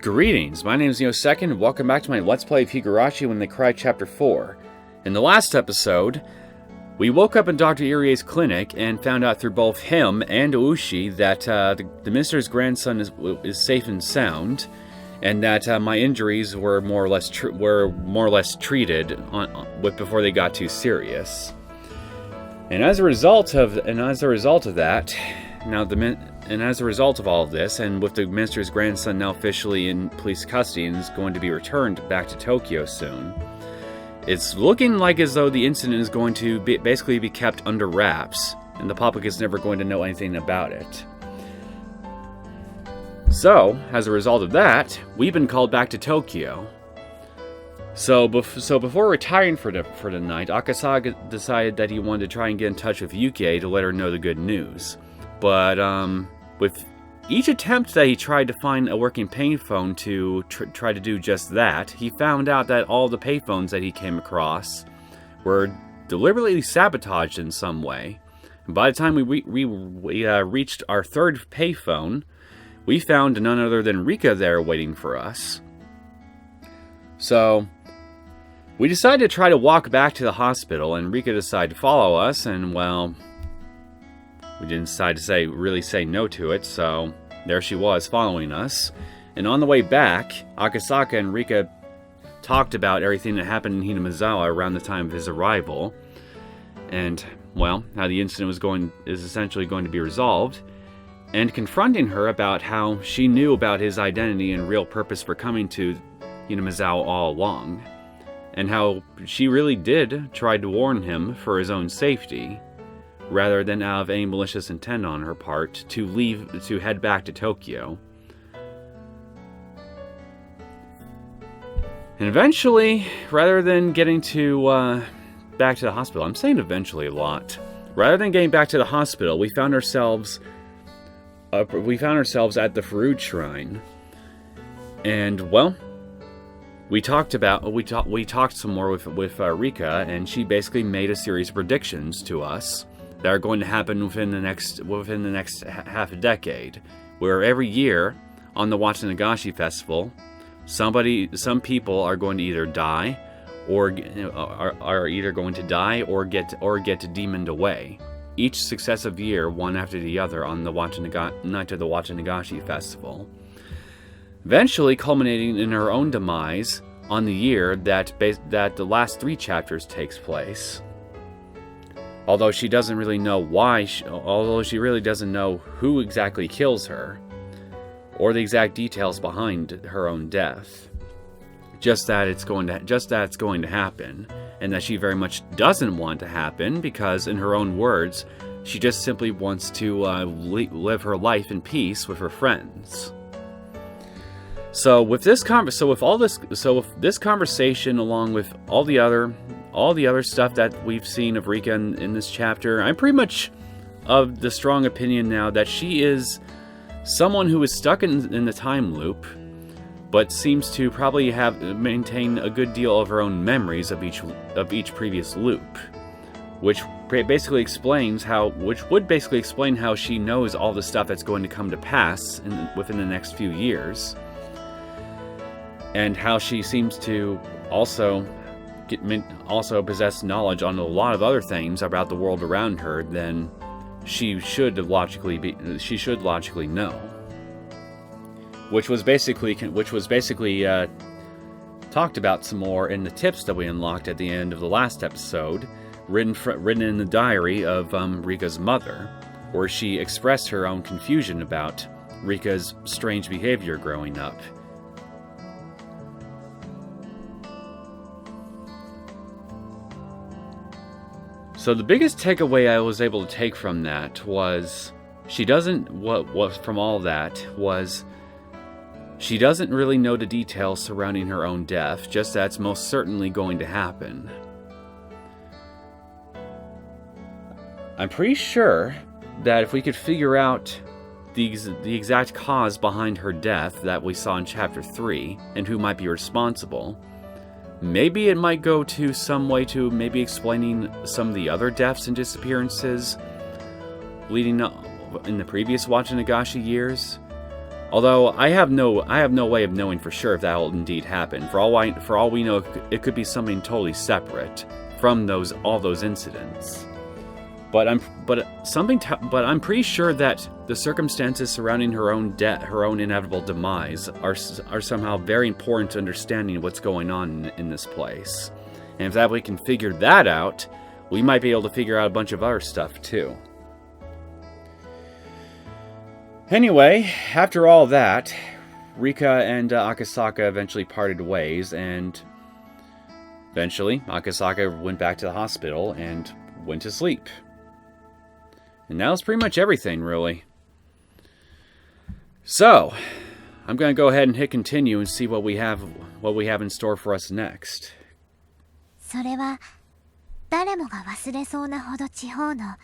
Greetings, my name is Neosekken, and welcome back to my Let's Play of Higurashi When They Cry Chapter 4. In the last episode, we woke up in Dr. Irie's clinic and found out through both him and Ooshi that the minister's grandson is safe and sound, and that my injuries were more or less treated before they got too serious. And as a result of that, and as a result of all of this, and with the minister's grandson now officially in police custody and is going to be returned back to Tokyo soon, it's looking like as though the incident is going to basically be kept under wraps, and the public is never going to know anything about it. So, as a result of that, we've been called back to Tokyo. So before retiring for the night, Akasaka decided that he wanted to try and get in touch with Yuki to let her know the good news. But with each attempt that he tried to find a working payphone to try to do just that, he found out that all the payphones that he came across were deliberately sabotaged in some way. And by the time we reached our third payphone, we found none other than Rika there waiting for us. So we decided to try to walk back to the hospital, and Rika decided to follow us, and well, we didn't decide to really say no to it, so there she was following us. And on the way back, Akasaka and Rika talked about everything that happened in Hinamizawa around the time of his arrival, and well, how the incident is essentially going to be resolved, and confronting her about how she knew about his identity and real purpose for coming to Hinamizawa all along, and how she really did try to warn him for his own safety, rather than out of any malicious intent on her part to head back to Tokyo. And eventually, rather than getting back to the hospital, I'm saying eventually a lot. Rather than getting back to the hospital, we found ourselves at the Furude shrine, and well, we talked some more with Rika, and she basically made a series of predictions to us that are going to happen within the next half a decade, where every year on the Watanegashi Festival, some people are going to either die, or get demoned away. Each successive year, one after the other, on the night of the Watanegashi Festival, eventually culminating in her own demise on the year that the last three chapters takes place. Although she doesn't really know why, although she really doesn't know who exactly kills her, or the exact details behind her own death. Just that it's going to happen, and that she very much doesn't want to happen, because in her own words, she just simply wants to live her life in peace with her friends. So with this conversation, along with all the other stuff that we've seen of Rika in this chapter, I'm pretty much of the strong opinion now that she is someone who is stuck in the time loop, but seems to probably maintain a good deal of her own memories of each previous loop, which would basically explain how she knows all the stuff that's going to come to pass within the next few years, and how she seems to also possess knowledge on a lot of other things about the world around her than she should logically know. Which was basically talked about some more in the tips that we unlocked at the end of the last episode, written in the diary of Rika's mother, where she expressed her own confusion about Rika's strange behavior growing up. So the biggest takeaway I was able to take from that was she doesn't really know the details surrounding her own death, just that it's most certainly going to happen. I'm pretty sure that if we could figure out the exact cause behind her death that we saw in Chapter 3, and who might be responsible, maybe it might go to some way to maybe explaining some of the other deaths and disappearances leading up in the previous Watanegashi years. Although I have no way of knowing for sure if that will indeed happen. For all we know, it could be something totally separate from all those incidents. But I'm pretty sure that the circumstances surrounding her own death, her own inevitable demise, are somehow very important to understanding what's going on in this place. And if we can figure that out, we might be able to figure out a bunch of other stuff too. Anyway, after all that, Rika and Akasaka eventually parted ways, and eventually Akasaka went back to the hospital and went to sleep. And that was pretty much everything, really. So, I'm going to go ahead and hit continue and see what we have in store for us next.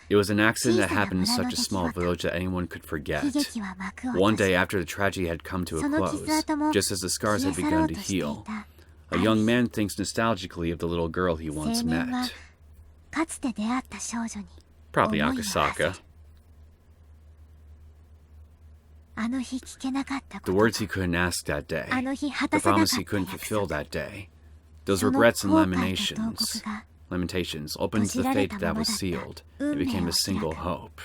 It was an accident that happened in such a small village that anyone could forget. One day after the tragedy had come to a close, just as the scars had begun to heal, a young man thinks nostalgically of the little girl he once met. Probably Akasaka. The words he couldn't ask that day, the promise he couldn't fulfill that day, those regrets and lamentations opened the fate that was sealed. It became a single hope.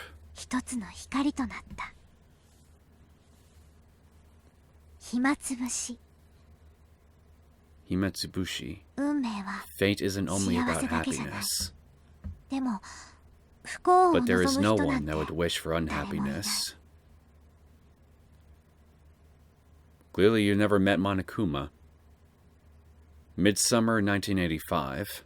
Himatsubushi. Fate isn't only about happiness. But there is no one that would wish for unhappiness. Clearly you never met Monokuma. Midsummer 1985.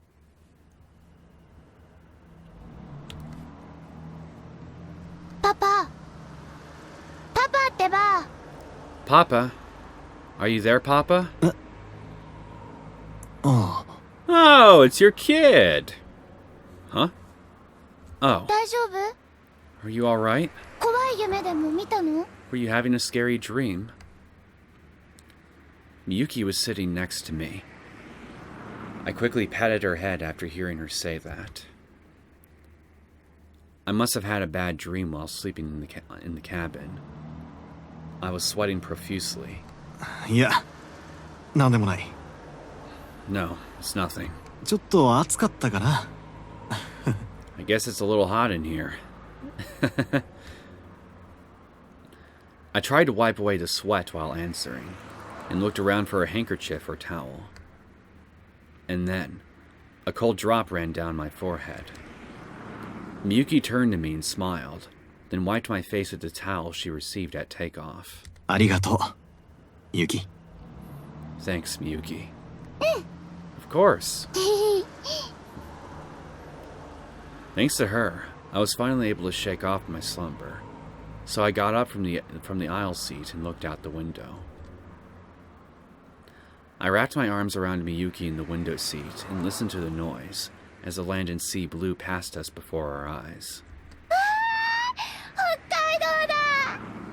Papa! Papa? Are you there, Papa? Oh. Oh, it's your kid! Huh? Oh. Are you alright? Were you having a scary dream? Miyuki was sitting next to me. I quickly patted her head after hearing her say that. I must have had a bad dream while sleeping in the cabin. I was sweating profusely. Yeah. No, it's nothing. ちょっと暑かったかな? I guess it's a little hot in here. I tried to wipe away the sweat while answering, and looked around for a handkerchief or towel. And then, a cold drop ran down my forehead. Miyuki turned to me and smiled, then wiped my face with the towel she received at takeoff. ありがとう, Yuki. Thanks, Miyuki. Of course. Thanks to her, I was finally able to shake off my slumber, so I got up from the aisle seat and looked out the window. I wrapped my arms around Miyuki in the window seat and listened to the noise as the land and sea blew past us before our eyes.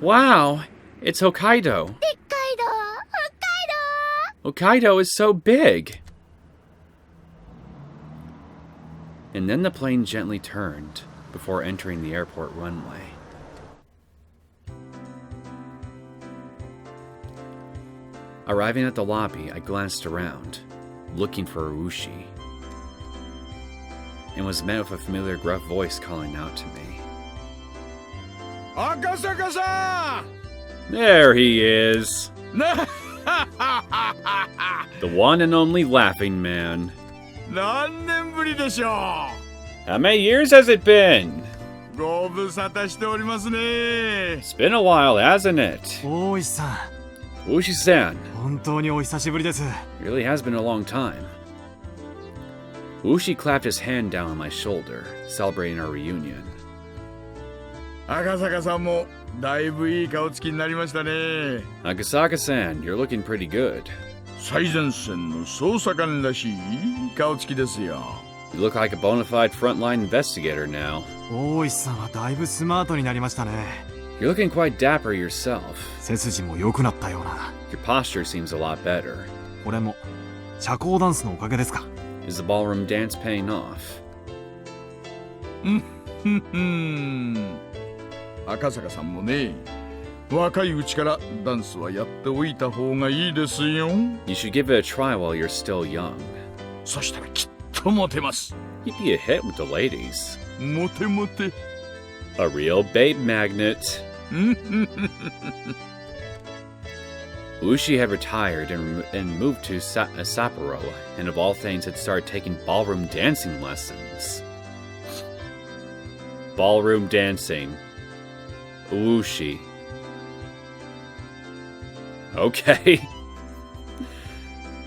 Wow! It's Hokkaido! Hokkaido is so big! And then the plane gently turned before entering the airport runway. Arriving at the lobby, I glanced around, looking for Ooshi, and was met with a familiar gruff voice calling out to me. Akasaka-san! There he is! The one and only Laughing Man. 何年ぶりでしょう? How many years has it been? ご無沙汰しておりますね. It's been a while, hasn't it? 大石さん。 Ooshi-san. 本当にお久しぶりです。 Really has been a long time. Ooshi clapped his hand down on my shoulder, celebrating our reunion. 赤坂さんもだいぶいい顔つきになりましたね. Akasaka-san, you're looking pretty good. 最前線の捜査官らしい顔つきですよ. You look like a bona fide frontline investigator now. 大石さんはだいぶスマートになりましたね。 You're looking quite dapper yourself. 背筋も良くなったような。 Your posture seems a lot better. これも社交ダンスのおかげですか。 Is the ballroom dance paying off? 赤坂さんもね、若いうちからダンスはやっておいた方がいいですよ。 You should give it a try while you're still young. そしたらきっとモテます。 You'd be a hit with the ladies. モテモテ。 A real babe magnet. Ooshi had retired and moved to Sapporo, and of all things had started taking ballroom dancing lessons. Ballroom dancing. Ooshi. Okay.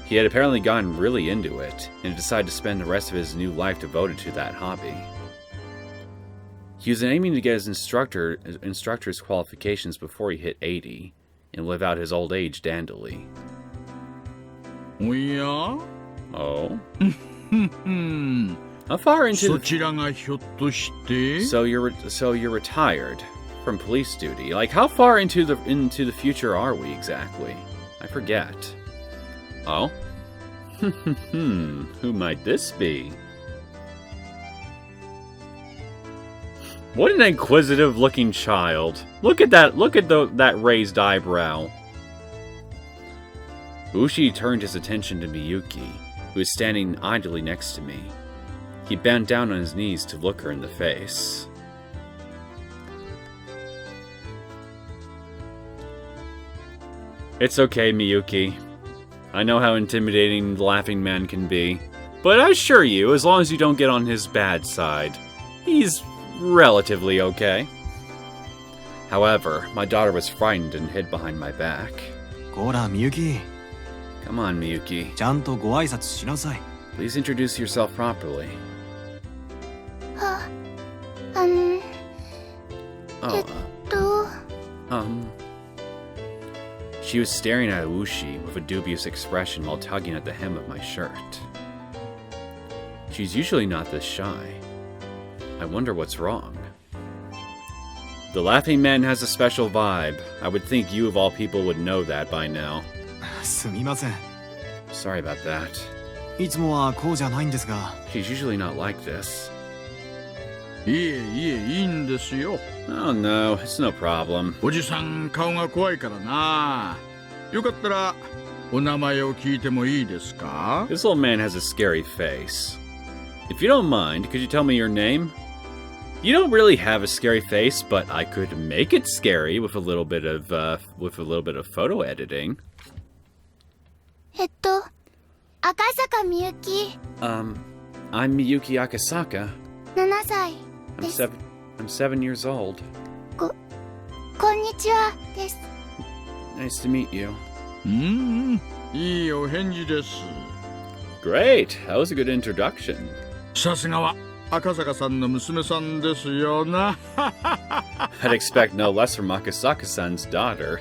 He had apparently gotten really into it, and decided to spend the rest of his new life devoted to that hobby. He was aiming to get his instructor's qualifications before he hit 80, and live out his old age dandily. おや Oh? How far into そ the... ちらがひょっとして So you're retired from police duty. Like, how far into the future are we exactly? I forget. Oh? Who might this be? What an inquisitive-looking child. Look at that. Look at that raised eyebrow. Ooshi turned his attention to Miyuki, who was standing idly next to me. He bent down on his knees to look her in the face. It's okay, Miyuki. I know how intimidating the laughing man can be. But I assure you, as long as you don't get on his bad side, he's relatively okay. However, my daughter was frightened and hid behind my back. こら、みゆき。 Come on, Miyuki. ちゃんとご挨拶しなさい。 Please introduce yourself properly. あ、Oh, She was staring at Ooshi with a dubious expression while tugging at the hem of my shirt. She's usually not this shy. I wonder what's wrong. The laughing man has a special vibe. I would think you of all people would know that by now. すみません。 Sorry about that. いつもはこうじゃないんですが。 She's usually not like this. いえいえ、いいんですよ。 Oh no, it's no problem. おじさん顔が怖いからな。よかったらお名前を聞いてもいいですか？ This old man has a scary face. If you don't mind, could you tell me your name? You don't really have a scary face, but I could make it scary with a little bit of photo editing. 赤坂みゆき、 I'm Miyuki Akasaka. 7歳 I'm です。 I'm 7 years old. こんにちはです。 Nice to meet you. いいお返事です。 Great. That was a good introduction. さすがは赤坂さんの娘さんですよな。 I'd expect no less from Akasaka-san's daughter.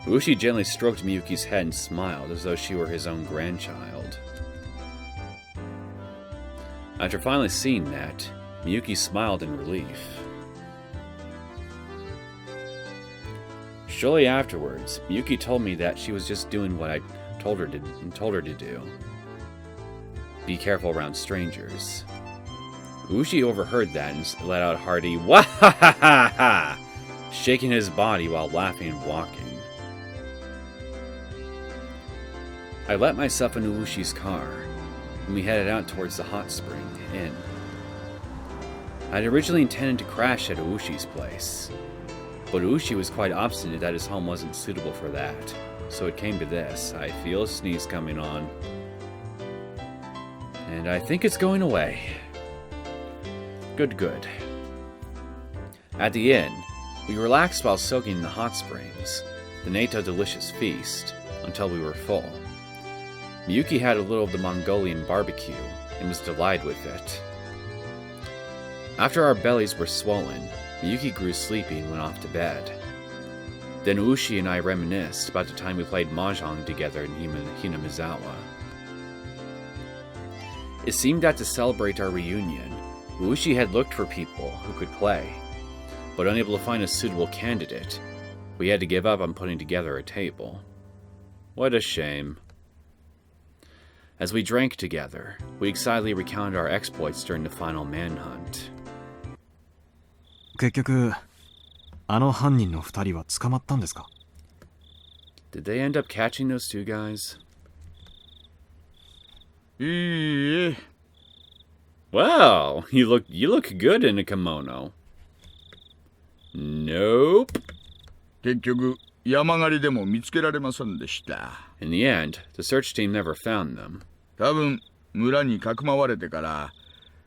Ooshi gently stroked Miyuki's head and smiled as though she were his own grandchild. After finally seeing that, Miyuki smiled in relief. Shortly afterwards, Miyuki told me that she was just doing what I told her to do. Be careful around strangers. Ooshi overheard that and let out a hearty "Wahahaha!" shaking his body while laughing and walking. I let myself into Ooshi's car, and we headed out towards the hot spring inn. I'd originally intended to crash at Ooshi's place, but Ooshi was quite obstinate that his home wasn't suitable for that, so it came to this. I feel a sneeze coming on, and I think it's going away. Good. At the inn, we relaxed while soaking in the hot springs, then ate a delicious feast, until we were full. Miyuki had a little of the Mongolian barbecue, and was delighted with it. After our bellies were swollen, Miyuki grew sleepy and went off to bed. Then Ooshi and I reminisced about the time we played mahjong together in Hinamizawa. It seemed that to celebrate our reunion, Ooshi had looked for people who could play, but unable to find a suitable candidate, we had to give up on putting together a table. What a shame. As we drank together, we excitedly recounted our exploits during the final manhunt. 結局、あの犯人の二人は捕まったんですか？ Did they end up catching those two guys? いいえ、 Wow, you look good in a kimono. Nope. 結局山狩りでも見つけられませんでした。 In the end, the search team never found them. 多分村にかくまわれてから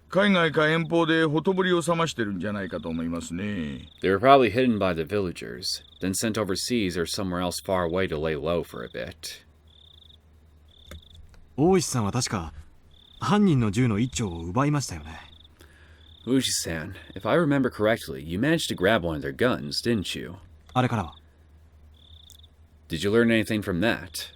海外か遠方でほとぼりを冷ましてるんじゃないかと思いますね。 They were probably hidden by the villagers, then sent overseas or somewhere else far away to lay low for a bit. 大石さんは確か犯人の銃の一丁を奪いましたよね。 Ooshi-san, if I remember correctly, you managed to grab one of their guns, didn't you? あれからは Did you learn anything from that?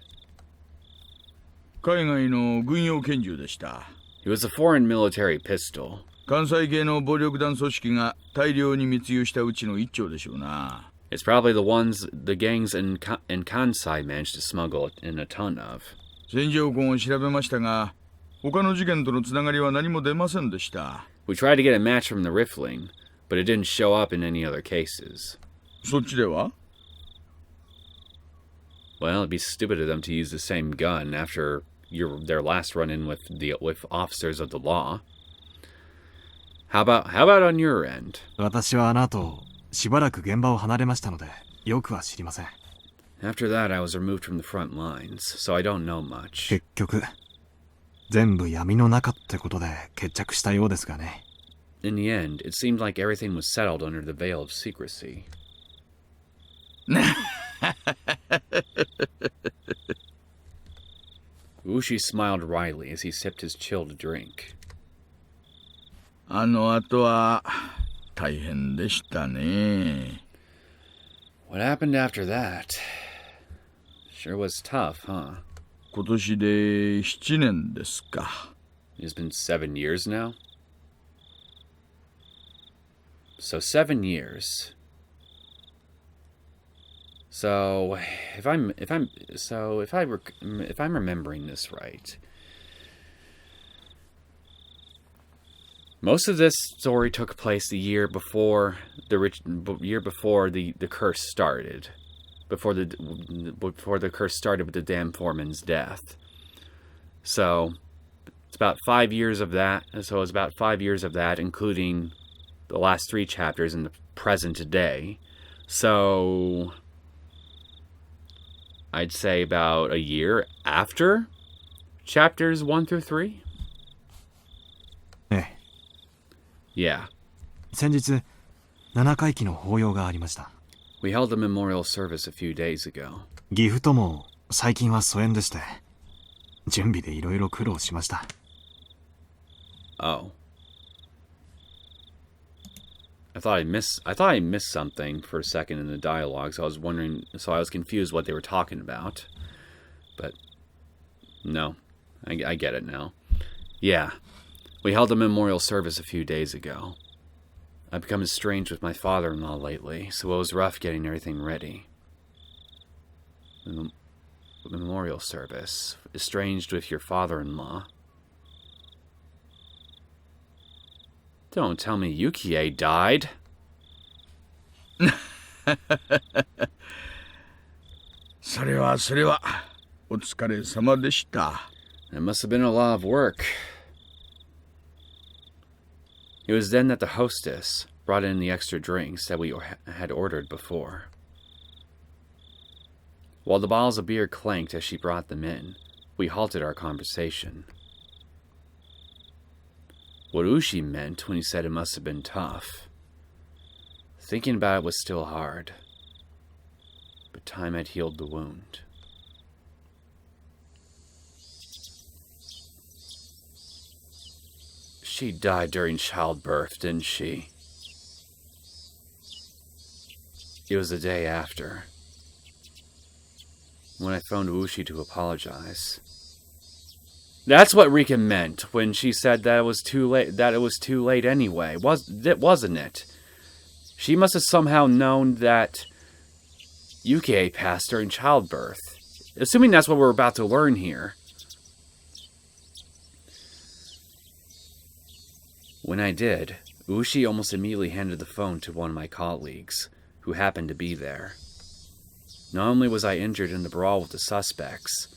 海外の軍用拳銃でした。 It was a foreign military pistol. 関西系の暴力団組織が大量に密輸したうちの一丁でしょうな。 It's probably the ones the gangs in Kansai managed to smuggle in a ton of. 戦場痕を調べましたが、他の事件とのつながりは何も出ませんでした。 We tried to get a match from the rifling, but it didn't show up in any other cases. そっちでは？ Well, it'd be stupid of them to use the same gun after their last run-in with officers of the law. How about on your end? 私はあの後しばらく現場を離れましたのでよくは知りません。 After that, I was removed from the front lines, so I don't know much. 結局全部闇の中ってことで決着したようですがね。 In the end, it seemed like everything was settled under the veil of secrecy. Ooshi smiled wryly as he sipped his chilled drink. あの後は大変でしたね。 What happened after that? Sure was tough, huh? 今年で7年ですか。 It's been 7 years now? So 7 years. So if I'm remembering this right, most of this story took place the year before the curse started. Before the curse started with the damn foreman's death. So it's about 5 years of that. So it's about 5 years of that, including the last 3 chapters in the present day. So I'd say about a year after chapters 1 through 3. ええ。 Yeah. 先日7回忌の法要がありました。 We held a memorial service a few days ago. 岐阜とも最近は疎遠でして準備でいろいろ苦労しました。 Oh. I thought I missed something for a second in the dialogue, so I was confused what they were talking about. But no, I get it now. Yeah, we held a memorial service a few days ago. I've become estranged with my father-in-law lately, so it was rough getting everything ready. The memorial service. Estranged with your father-in-law. Don't tell me Yukie died. それはお疲れ様でした。 It must have been a lot of work. It was then that the hostess brought in the extra drinks that we had ordered before. While the bottles of beer clanked as she brought them in, we halted our conversation. What Ooshi meant when he said it must have been tough. Thinking about it was still hard, but time had healed the wound. She died during childbirth, didn't she? It was the day after, when I phoned Ooshi to apologize. That's what Rika meant when she said that it was too late anyway, wasn't it? She must have somehow known that Yukie passed during childbirth. Assuming that's what we're about to learn here. When I did, Ooshi almost immediately handed the phone to one of my colleagues, who happened to be there. Not only was I injured in the brawl with the suspects,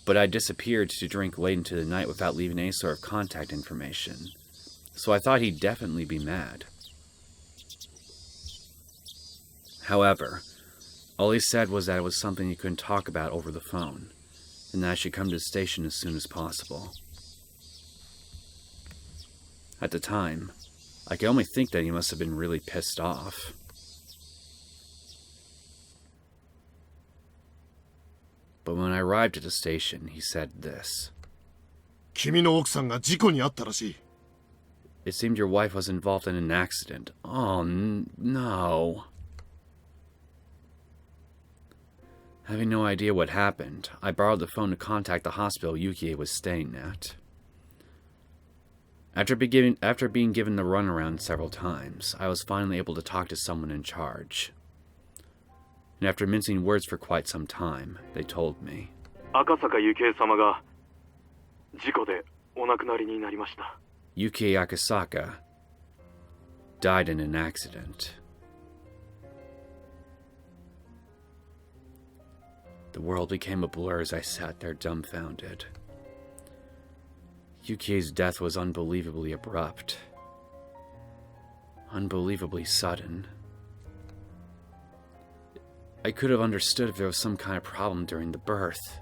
but I disappeared to drink late into the night without leaving any sort of contact information, so I thought he'd definitely be mad. However, all he said was that it was something he couldn't talk about over the phone, and that I should come to the station as soon as possible. At the time, I could only think that he must have been really pissed off. But when I arrived at the station, he said this. 君の奥さんが事故に遭ったらしい。 It seemed your wife was involved in an accident. Oh, no. Having no idea what happened, I borrowed the phone to contact the hospital Yukie was staying at. After being given the runaround several times, I was finally able to talk to someone in charge. And after mincing words for quite some time, they told me. Akasaka Yukie-samaが事故でお亡くなりになりました。 Yukie Akasaka died in an accident. The world became a blur as I sat there dumbfounded. Yukie's death was unbelievably abrupt. Unbelievably sudden. I could have understood if there was some kind of problem during the birth.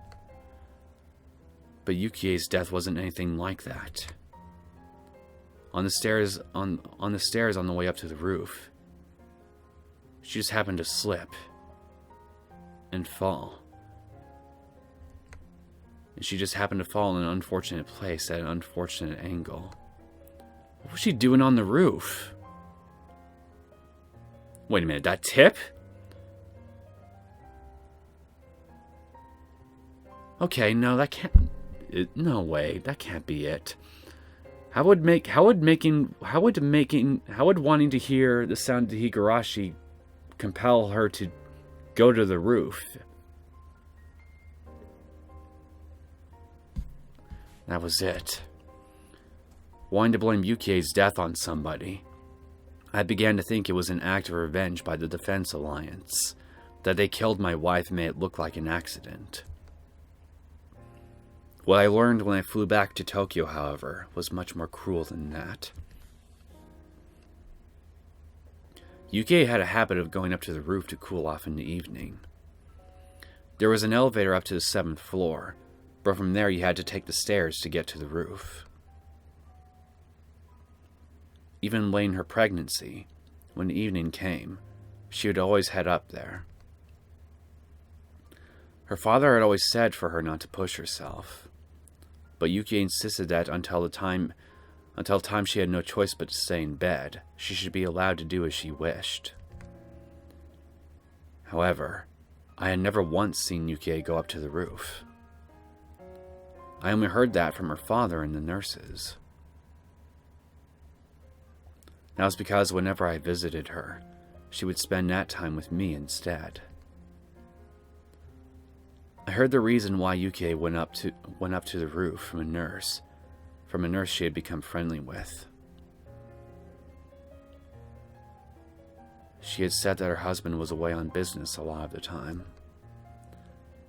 But Yukie's death wasn't anything like that. On the stairs on the way up to the roof, she just happened to slip and fall. And she just happened to fall in an unfortunate place at an unfortunate angle. What was she doing on the roof? Wait a minute, that tip? Okay, no, that can't... No way, that can't be it. How would wanting to hear the sound of Higurashi compel her to go to the roof? That was it. Wanting to blame Yukie's death on somebody, I began to think it was an act of revenge by the Defense Alliance, that they killed my wife and made it look like an accident. What I learned when I flew back to Tokyo, however, was much more cruel than that. Yukie had a habit of going up to the roof to cool off in the evening. There was an elevator up to the 7th floor, but from there you had to take the stairs to get to the roof. Even late in her pregnancy, when evening came, she would always head up there. Her father had always said for her not to push herself, but Yukie insisted that until time she had no choice but to stay in bed, she should be allowed to do as she wished. However, I had never once seen Yukie go up to the roof. I only heard that from her father and the nurses. That was because whenever I visited her, she would spend that time with me instead. I heard the reason why Yukie went up to the roof from a nurse she had become friendly with. She had said that her husband was away on business a lot of the time,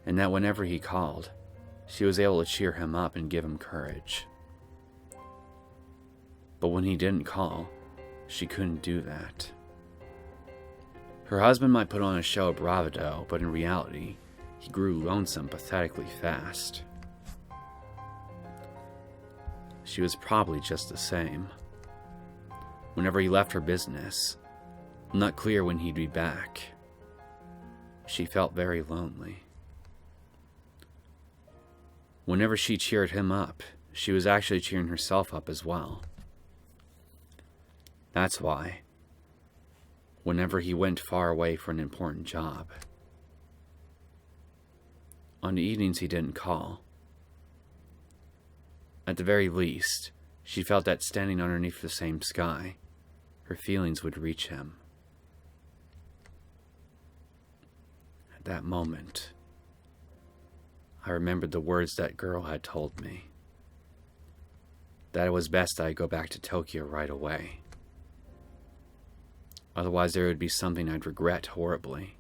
and that whenever he called, she was able to cheer him up and give him courage. But when he didn't call, she couldn't do that. Her husband might put on a show of bravado, but in reality, he grew lonesome pathetically fast. She was probably just the same. Whenever he left her business, not clear when he'd be back, she felt very lonely. Whenever she cheered him up, she was actually cheering herself up as well. That's why, whenever he went far away for an important job, on the evenings he didn't call. At the very least, she felt that standing underneath the same sky, her feelings would reach him. At that moment, I remembered the words that girl had told me. That it was best that I go back to Tokyo right away. Otherwise, there would be something I'd regret horribly.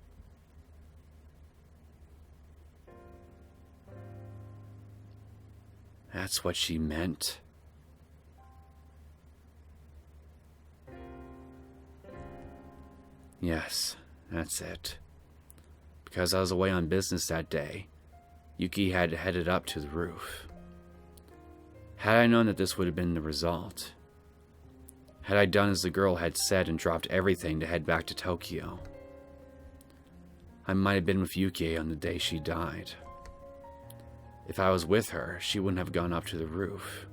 That's what she meant. Yes, that's it. Because I was away on business that day, Yuki had headed up to the roof. Had I known that this would have been the result, had I done as the girl had said and dropped everything to head back to Tokyo, I might have been with Yuki on the day she died. If I was with her, she wouldn't have gone up to the roof.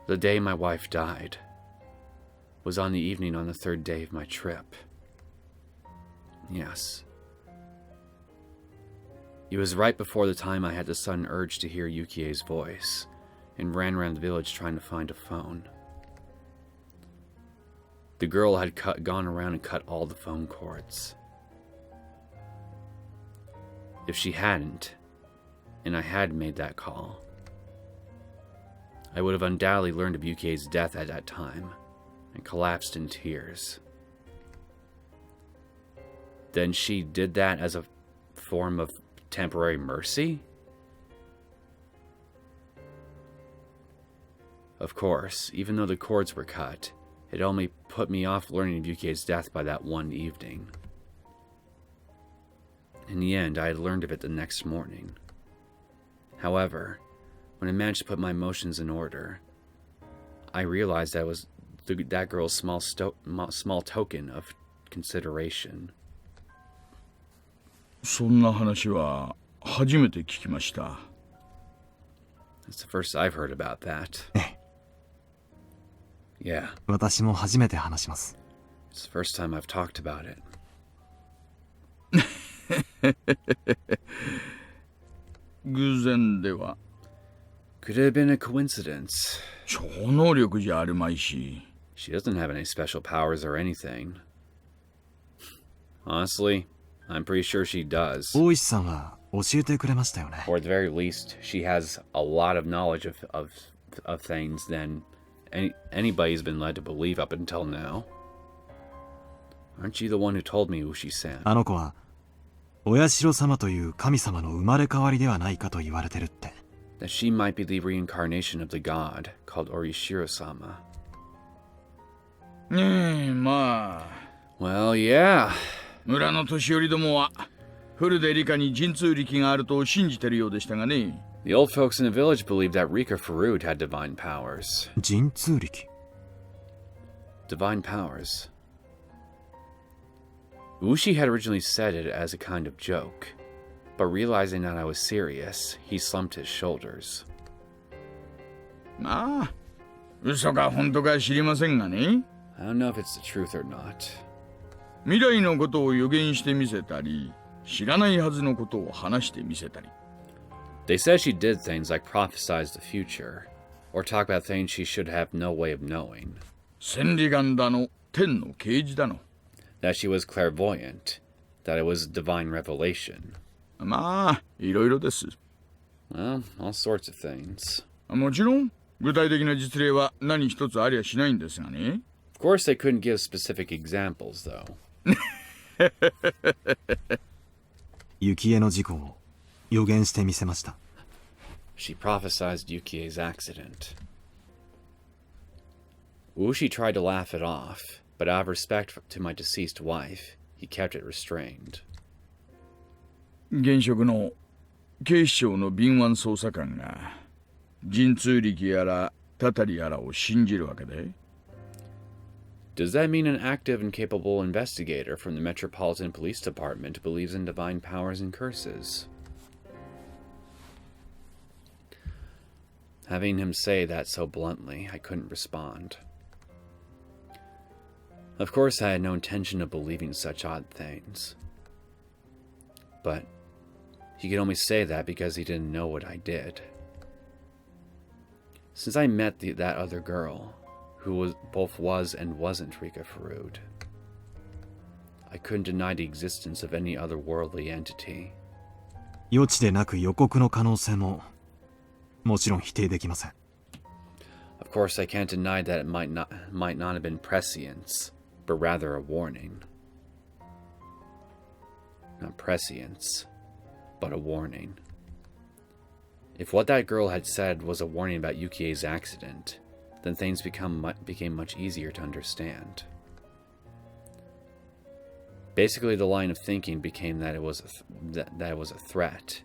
The day my wife died was on the evening on the third day of my trip. Yes. It was right before the time I had the sudden urge to hear Yukie's voice, and ran around the village trying to find a phone. The girl had gone around and cut all the phone cords. If she hadn't, and I had made that call, I would have undoubtedly learned of Yukie's death at that time, and collapsed in tears. Then she did that as a form of temporary mercy? Of course, even though the cords were cut, it only put me off learning of Yukie's death by that one evening. In the end, I had learned of it the next morning. However, when I managed to put my emotions in order, I realized that it was that girl's small token of consideration. そんな話は初めて聞きました。 That's the first I've heard about that. Yeah. 私も初めて話します。 It's the first time I've talked about it. 偶然では Could it have been a coincidence? 超能力じゃあるまいし。 She doesn't have any special powers or anything. Honestly, I'm pretty sure she does. 大石さんは教えてくれましたよね。 Or at the very least, she has a lot of knowledge of things than anybody's been led to believe up until now. Aren't you the one who told me, Ooshi-san? あの子は親代様という神様の生まれ変わりではないかと言われてるって。 That she might be the reincarnation of the god called Orishiro-sama. ねえ、まあ。 Well, yeah. 村の年寄りどもはフルでリカに神通力があると信じてるようでしたがね。 The old folks in the village believed that Rika Furude had divine powers. 神通力 Divine powers. Ooshi had originally said it as a kind of joke, but realizing that I was serious, he slumped his shoulders. まあ、嘘か本当か知りませんがね。 I don't know if it's the truth or not. 未来のことを予言してみせたり、知らないはずのことを話してみせたり。 They said she did things like prophesize the future, or talk about things she should have no way of knowing. 千里眼だの、天の啓示だの。 That she was clairvoyant, that it was divine revelation. まあ、いろいろです。 Well, all sorts of things. もちろん、具体的な実例は何一つありゃしないんですがね。 Of course, they couldn't give specific examples, though. 幸恵の事故を予言してみせました。 She prophesied Yukie's accident. Ooshi tried to laugh it off, but out of respect to my deceased wife, he kept it restrained. 現職の警視庁の敏腕捜査官が神通力やらたたりやらを信じるわけで。 Does that mean an active and capable investigator from the Metropolitan Police Department believes in divine powers and curses? Having him say that so bluntly, I couldn't respond. Of course, I had no intention of believing such odd things. But he could only say that because he didn't know what I did. Since I met that other girl, who both was and wasn't Rika Furude, I couldn't deny the existence of any otherworldly entity. 予知でなく予告の可能性ももちろん否定できません。Of course, I can't deny that it might not have been prescience, but rather a warning. Not prescience, but a warning. If what that girl had said was a warning about Yukie's accident, then things became much easier to understand. Basically, the line of thinking became that it was a threat.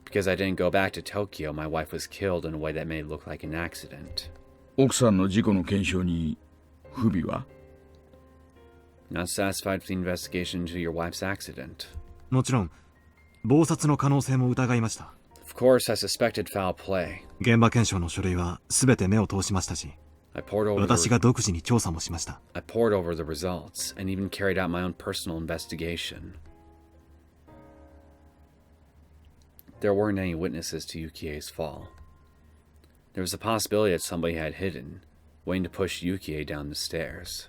Because I didn't go back to Tokyo, my wife was killed in a way that made it look like an accident. 奥さんの事故の検証に不備は？ Not satisfied with the investigation into your wife's accident. もちろん、謀殺の可能性も疑いました。Of course, I suspected foul play. 現場検証の書類は全て目を通しましたし、私が独自に調査もしました。I poured over the results and even carried out my own personal investigation. There weren't any witnesses to Yukie's fall. There was a possibility that somebody had hidden, waiting to push Yukie down the stairs.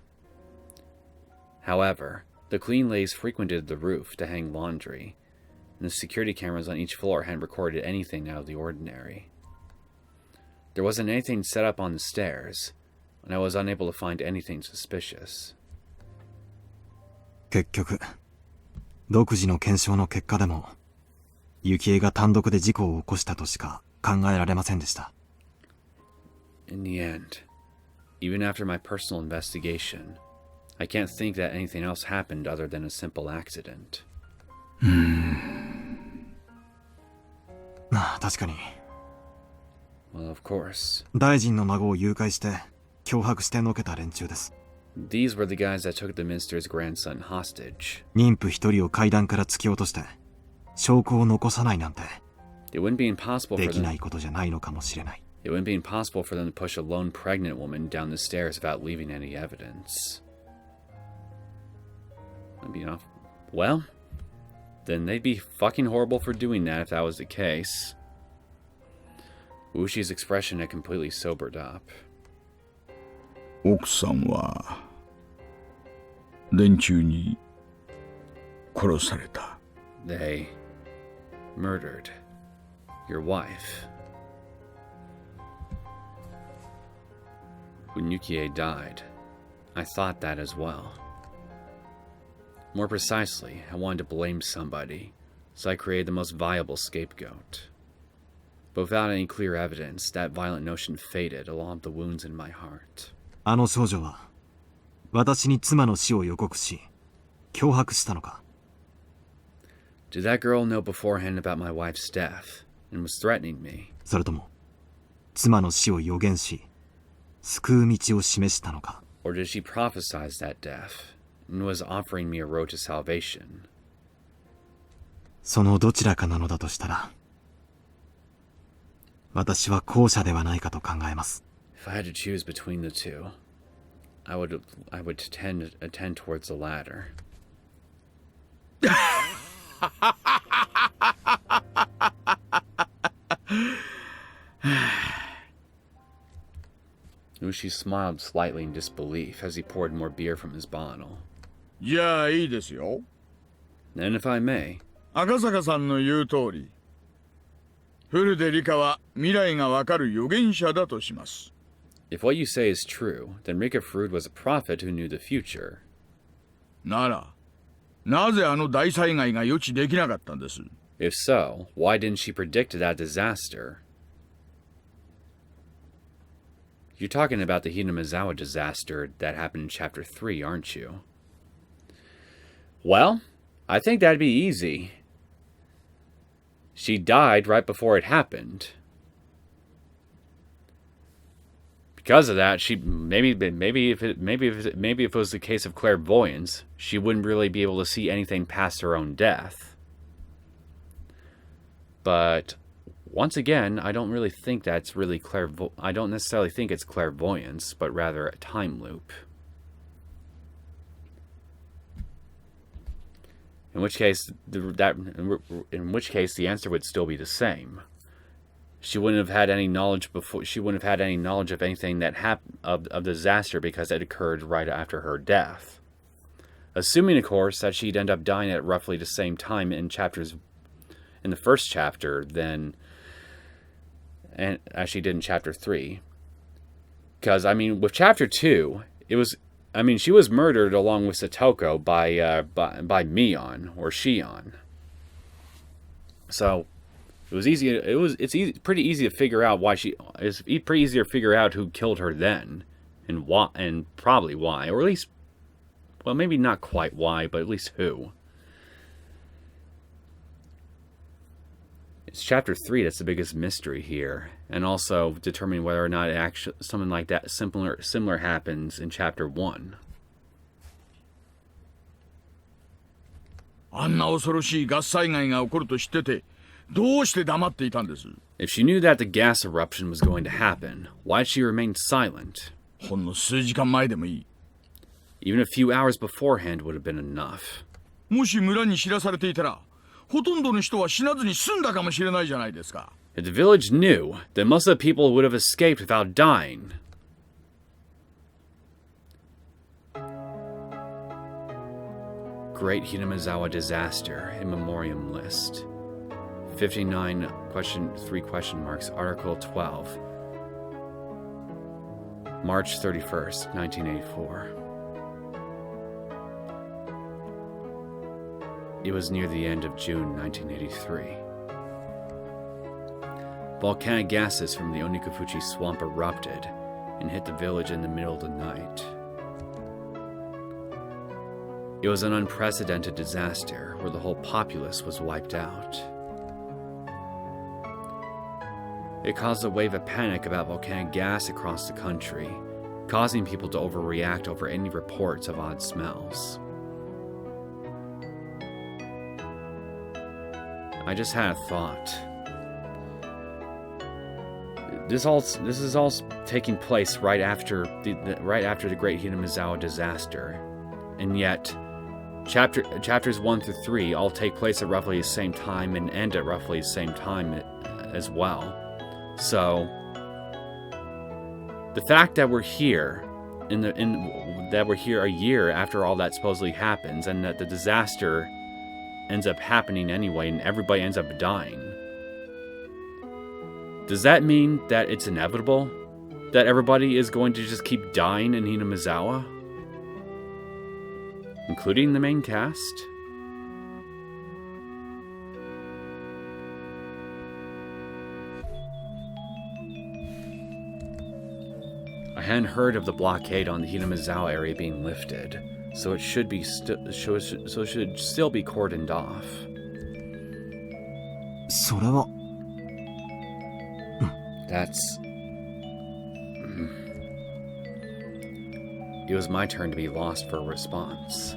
However, the clean ladies frequented the roof to hang laundry, and the security cameras on each floor hadn't recorded anything out of the ordinary. There wasn't anything set up on the stairs, and I was unable to find anything suspicious. 結局、独自の検証の結果でも、Yukieが単独で事故を起こしたとしか考えられませんでした。In the end, even after my personal investigation, I can't think that anything else happened other than a simple accident. 確かに。Well, of course. 大臣の孫を誘拐して脅迫してのけた連中です。These were the guys that took the minister's grandson hostage. 妊婦一人を階段から突き落として証拠を残さないなんて It wouldn't be impossible for でき them. ないことじゃないのかもしれない。It wouldn't be impossible for them to push a lone pregnant woman down the stairs without leaving any evidence. Well, then they'd be fucking horrible for doing that if that was the case. Ooshi's expression had completely sobered up. 奥さんは連中に殺された。They murdered your wife. When Yukie died, I thought that as well. More precisely, I wanted to blame somebody, so I created the most viable scapegoat. But without any clear evidence, that violent notion faded along with the wounds in my heart. あの少女は私に妻の死を予告し脅迫したのか？ Did that girl know beforehand about my wife's death and was threatening me? それとも妻の死を予言し救う道を示したのか？ Or did she prophesize that death and was offering me a road to salvation? そのどちらかなのだとしたら私は後者ではないかと考えます。 If I had to choose between the two, I would attend towards the latter. Ooshi smiled slightly in disbelief as he poured more beer from his bottle. じゃあいいですよ。 And if I may, 赤坂さんの言う通り、フルデリカは未来がわかる預言者だとします。 if what you say is true, then Rika Furude was a prophet who knew the future. なら、なぜあの大災害が予知できなかったんです？ If so, why didn't she predict that disaster? You're talking about the Hinamizawa disaster that happened in Chapter 3, aren't you? Well, I think that'd be easy. She died right before it happened. Because of that, maybe if it was the case of clairvoyance, she wouldn't really be able to see anything past her own death. But once again, I don't really think that's really I don't necessarily think it's clairvoyance, but rather a time loop. In which case, the answer would still be the same. She wouldn't have had any knowledge before. She wouldn't have had any knowledge of anything that happened of disaster because it occurred right after her death. Assuming, of course, that she'd end up dying at roughly the same time in the first chapter, as she did in Chapter 3, Because, I mean, with Chapter 2, it was... I mean, she was murdered along with Satoko by Mion, or Shion. So, pretty easy to figure out why it's pretty easy to figure out who killed her then. And why, and probably why. Or at least, well, maybe not quite why, but at least who. It's Chapter 3 that's the biggest mystery here, and also determining whether or not actually something like that similar happens in Chapter 1. あんな恐ろしいガス災害が起こると知ってて、どうして黙っていたんです？ If she knew that the gas eruption was going to happen, why'd she remain silent? ほんの数時間前でもいい。 Even a few hours beforehand would have been enough. もし村に知らされていたら、ほとんどの人は死なずに済んだかもしれないじゃないですか。 If the village knew, then most of the people would have escaped without dying. Great Hinamizawa Disaster, in memoriam list. 59 3 question marks, Article 12. March 31st, 1984. It was near the end of June 1983. Volcanic gases from the Onikafuchi swamp erupted and hit the village in the middle of the night. It was an unprecedented disaster where the whole populace was wiped out. It caused a wave of panic about volcanic gas across the country, causing people to overreact over any reports of odd smells. I just had a thought. This is all taking place right after the Great Hinamizawa Disaster, and yet chapters 1 through 3 all take place at roughly the same time and end at roughly the same time as well. So the fact that we're here that we're here a year after all that supposedly happens, and that the disaster ends up happening anyway and everybody ends up dying. Does that mean that it's inevitable? That everybody is going to just keep dying in Hinamizawa? Including the main cast? I hadn't heard of the blockade on the Hinamizawa area being lifted, so it should still be cordoned off. それは That's... It was my turn to be lost for a response.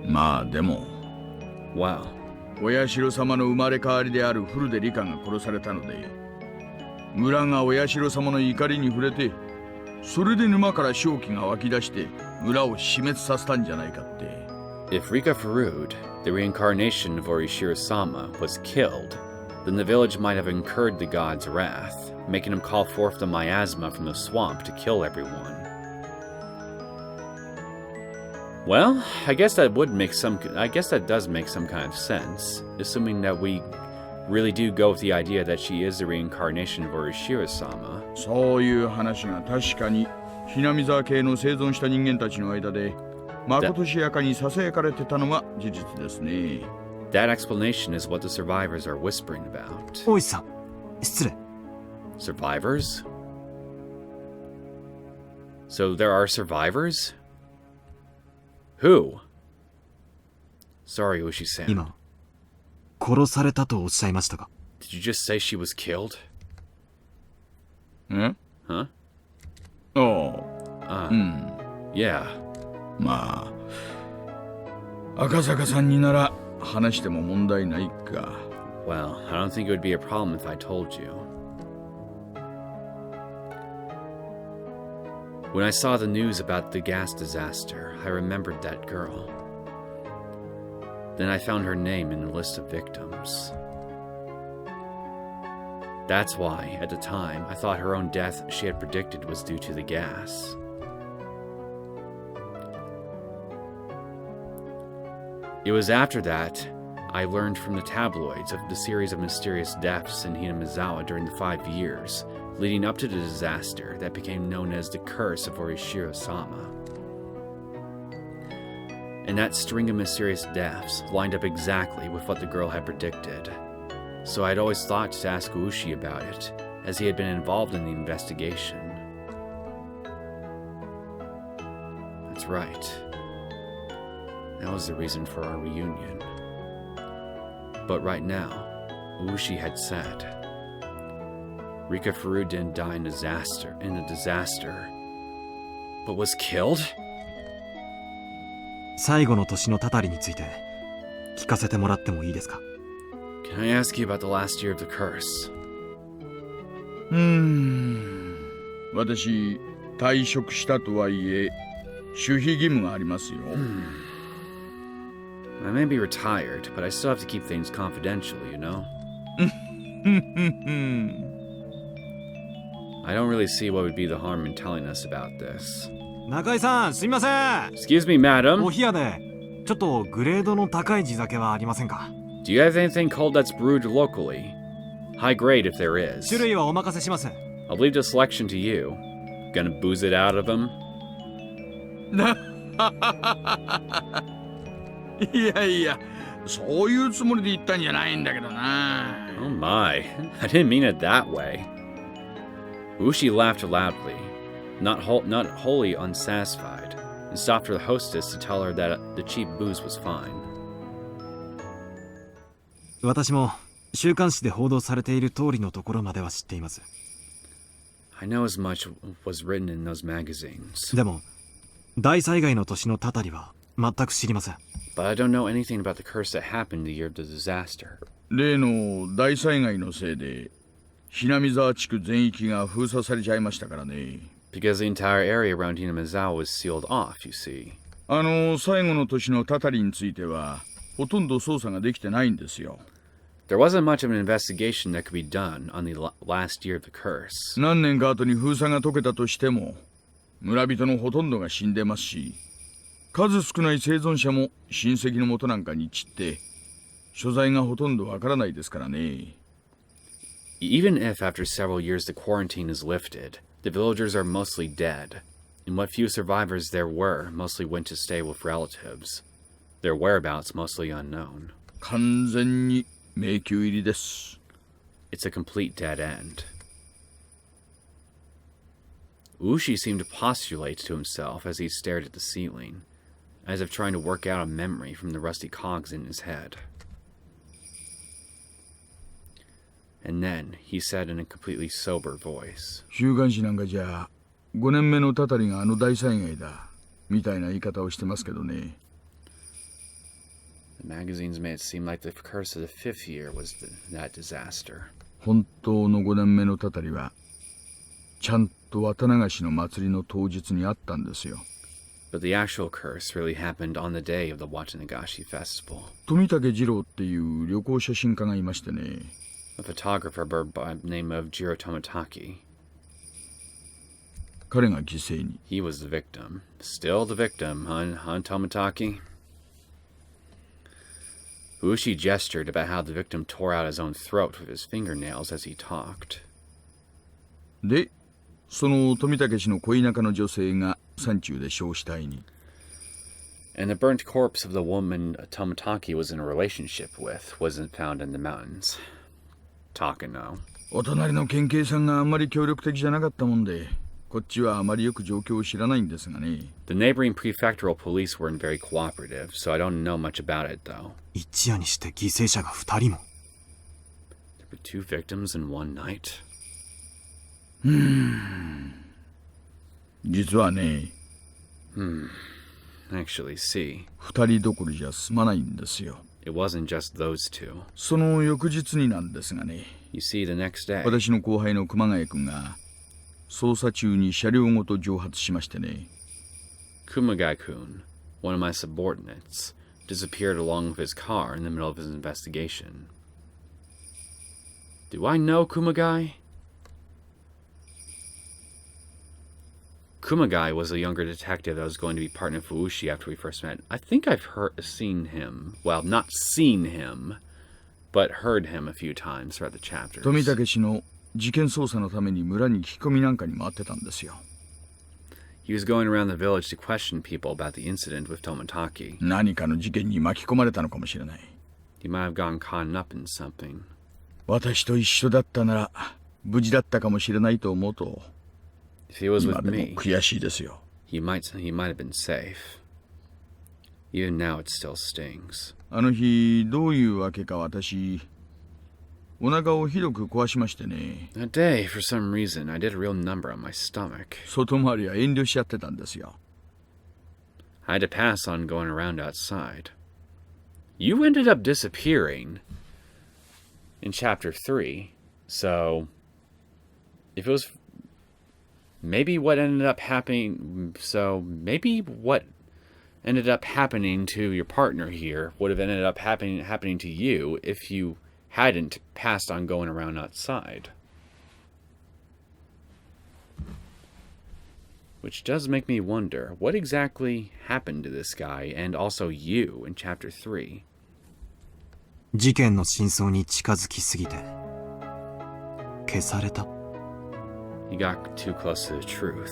まあでも、 Well, お社様の生まれ変わりであるフルデリカが殺されたので、村がお社様の怒りに触れて、それで沼から瘴気が湧き出して村を死滅させたんじゃないかって。 if Rika Furude, the reincarnation of Orishiro-sama, was killed, then the village might have incurred the god's wrath, making him call forth the miasma from the swamp to kill everyone. Well, I guess that does make some kind of sense, assuming that we really do go with the idea that she is the reincarnation of Orishiro-sama. そういう話が確かにひなみ沢系の生存した人間たちの間でまことしやかにささやかれてたのは事実ですね。 That explanation is what the survivors are whispering about. 大石さん、失礼。 Survivors? So there are survivors? Who? Sorry, Ooshi-san. 今、殺されたとおっしゃいましたか？ Did you just say she was killed? ん？ Huh? ああ、Yeah. まあ、赤坂さんになら話しても問題ないか。 Well, I don't think it would be a problem if I told you. When I saw the news about the gas disaster, I remembered that girl. Then I found her name in the list of victims. That's why, at the time, I thought her own death she had predicted was due to the gas. It was after that I learned from the tabloids of the series of mysterious deaths in Hinamizawa during the 5 years leading up to the disaster that became known as the Curse of Orishiro-sama. And that string of mysterious deaths lined up exactly with what the girl had predicted. So I'd always thought to ask Ooshi about it, as he had been involved in the investigation. That's right. That was the reason for our reunion. But right now, Ooshi had said, Rika Furude didn't die in the disaster, but was killed? 最後の年のたたりについて聞かせてもらってもいいですか？ Can I ask you about the last year of the curse? 私、退職したとはいえ、守秘義務がありますよ。I may be retired, but I still have to keep things confidential, you know? I don't really see what would be the harm in telling us about this. 中井さん、すみません。 Excuse me, madam. お冷やでちょっとグレードの高い地酒はありませんか？ Do you have anything cold that's brewed locally? High grade if there is. 種類はお任せします。 I'll leave the selection to you. Gonna booze it out of him? いやいや、そういうつもりで言ったんじゃないんだけどな。Oh my, I didn't mean it that way. Ooshi laughed loudly, not wholly unsatisfied, and stopped her hostess to tell her that the cheap booze was fine. 私も週刊誌で報道されている通りのところまでは知っています。 I know as much was written in those magazines. でも、大災害の年のたたりは全く知りません。 But I don't know anything about the curse that happened the year of the disaster. 例の大災害のせいで、ひなみざわ地区全域が封鎖されちゃいましたからね。Because the entire area around Hinamizawa was sealed off, you see. 最後の年のたたりについては、ほとんど捜査ができてないんですよ。There wasn't much of an investigation that could be done on the last year of the curse. 何年か後に封鎖が解けたとしても、村人のほとんどが死んでますし、数少ない生存者も親戚の元なんかに散って、所在がほとんどわからないですからね。Even if after several years the quarantine is lifted, the villagers are mostly dead, and what few survivors there were mostly went to stay with relatives. Their whereabouts mostly unknown. 完全に迷宮入りです。It's a complete dead end. Ooshi seemed to postulate to himself as he stared at the ceiling, as if trying to work out a memory from the rusty cogs in his head. And then he said in a completely sober voice, 週刊誌なんかじゃ5年目のたたりが大災害だみたいな言い方をしてますけどね。The magazines made it seem like the curse of the 5th year was that disaster. 本当の5年目のたたりはちゃんと綿流しの祭りの当日にあったんですよ。But the actual curse really happened on the day of the Watanagashi festival. 富武二郎っていう旅行写真家がいましてね。A photographer by the name of Jiro Toмотaki. 彼が犠牲に。He was the victim. Still the victim, huh, Toмотaki? Ooshi gestured about how the victim tore out his own throat with his fingernails as he talked. で、その富武氏の恋仲の女性が山中で焼死体に。And the burnt corpse of the woman Toмотaki was in a relationship with wasn't found in the mountains. Takano. お隣の県警さんがあんまり協力的じゃなかったもんで、こっちはあまりよく状況を知らないんですがね。The neighboring prefectural police weren't very cooperative, so I don't know much about it, though. 一夜にして犠牲者が2人も。There were 2 victims in one night. 実はね。Actually, see. 2人どころじゃ済まないんですよ。It wasn't just those 2. その翌日になんですがね。You see, the next day. 私の後輩の熊谷君が捜査中に車両ごと蒸発しましてね。Kumagai-kun, one of my subordinates, disappeared along with his car in the middle of his investigation. Do I know Kumagai? Kumagai was a younger detective that was going to be partner of Ooshi after we first met. I think I've seen him. Well, not seen him, but heard him a few times throughout the chapters. 富武氏の事件捜査のために村に聞き込みなんかに回ってたんですよ。He was going around the village to question people about the incident with Tomitaki. 何かの事件に巻き込まれたのかもしれない。He might have gotten caught up in something. 私と一緒だったなら無事だったかもしれないと思うと、 If he was 今 with でも me, 悔しいですよ。he might have been safe. Even now it still stings. あの日どういうわけか私お腹をひどく壊しましてね。 That day, for some reason, I did a real number on my stomach. 外回りは遠慮しちゃってたんですよ。 I had to pass on going around outside. You ended up disappearing in chapter 3, so if it was maybe what ended up happening, so maybe what ended up happening to your partner here would have ended up happening to you if you hadn't passed on going around outside. Which does make me wonder, what exactly happened to this guy and also you in chapter 3? 事件の真相に近づきすぎて消された。 He got too close to the truth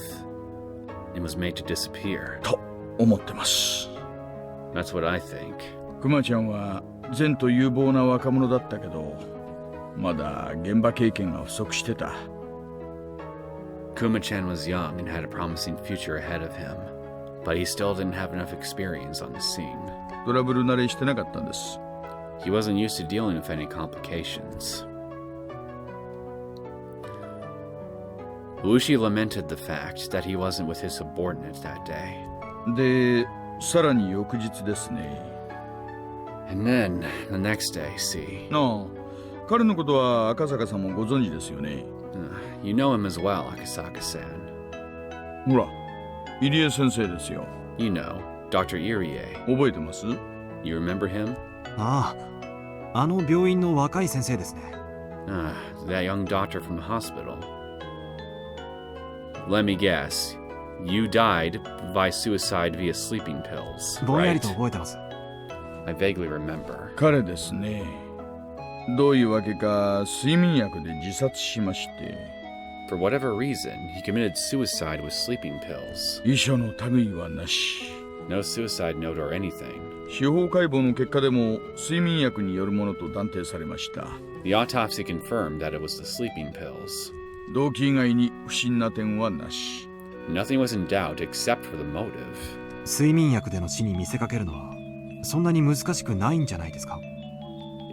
and was made to disappear. と思ってます。 That's what I think. クマちゃんは善と有望な若者だったけど、まだ現場経験が不足してた。 Kuma-chan was young and had a promising future ahead of him, but he still didn't have enough experience on the scene. トラブル慣れしてなかったんです。 He wasn't used to dealing with any complications. Ooshi lamented the fact that he wasn't with his subordinate that day. で、さらに翌日ですね。 And then, the next day, see. ああ、彼のことは赤坂さんもご存知ですよね。You know him as well, Akasaka-san. ほら、入江先生ですよ。 You know, Dr. Irie. 覚えてます？ You remember him? ああ、あの病院の若い先生ですね。That young doctor from the hospital. Let me guess. You died by suicide via sleeping pills, ぼんやり right? と覚えてます。 I vaguely remember. 彼ですね。どういうわけか睡眠薬で自殺しまして。 For whatever reason, he committed suicide with sleeping pills. 遺書の類はなし。 No suicide note or anything. 司法解剖の結果でも睡眠薬によるものと断定されました。 The autopsy confirmed that it was the sleeping pills. 動機以外に不審な点はなし。 Nothing was in doubt except for the motive. 睡眠薬での死に見せかけるのはそんなに難しくないんじゃないですか？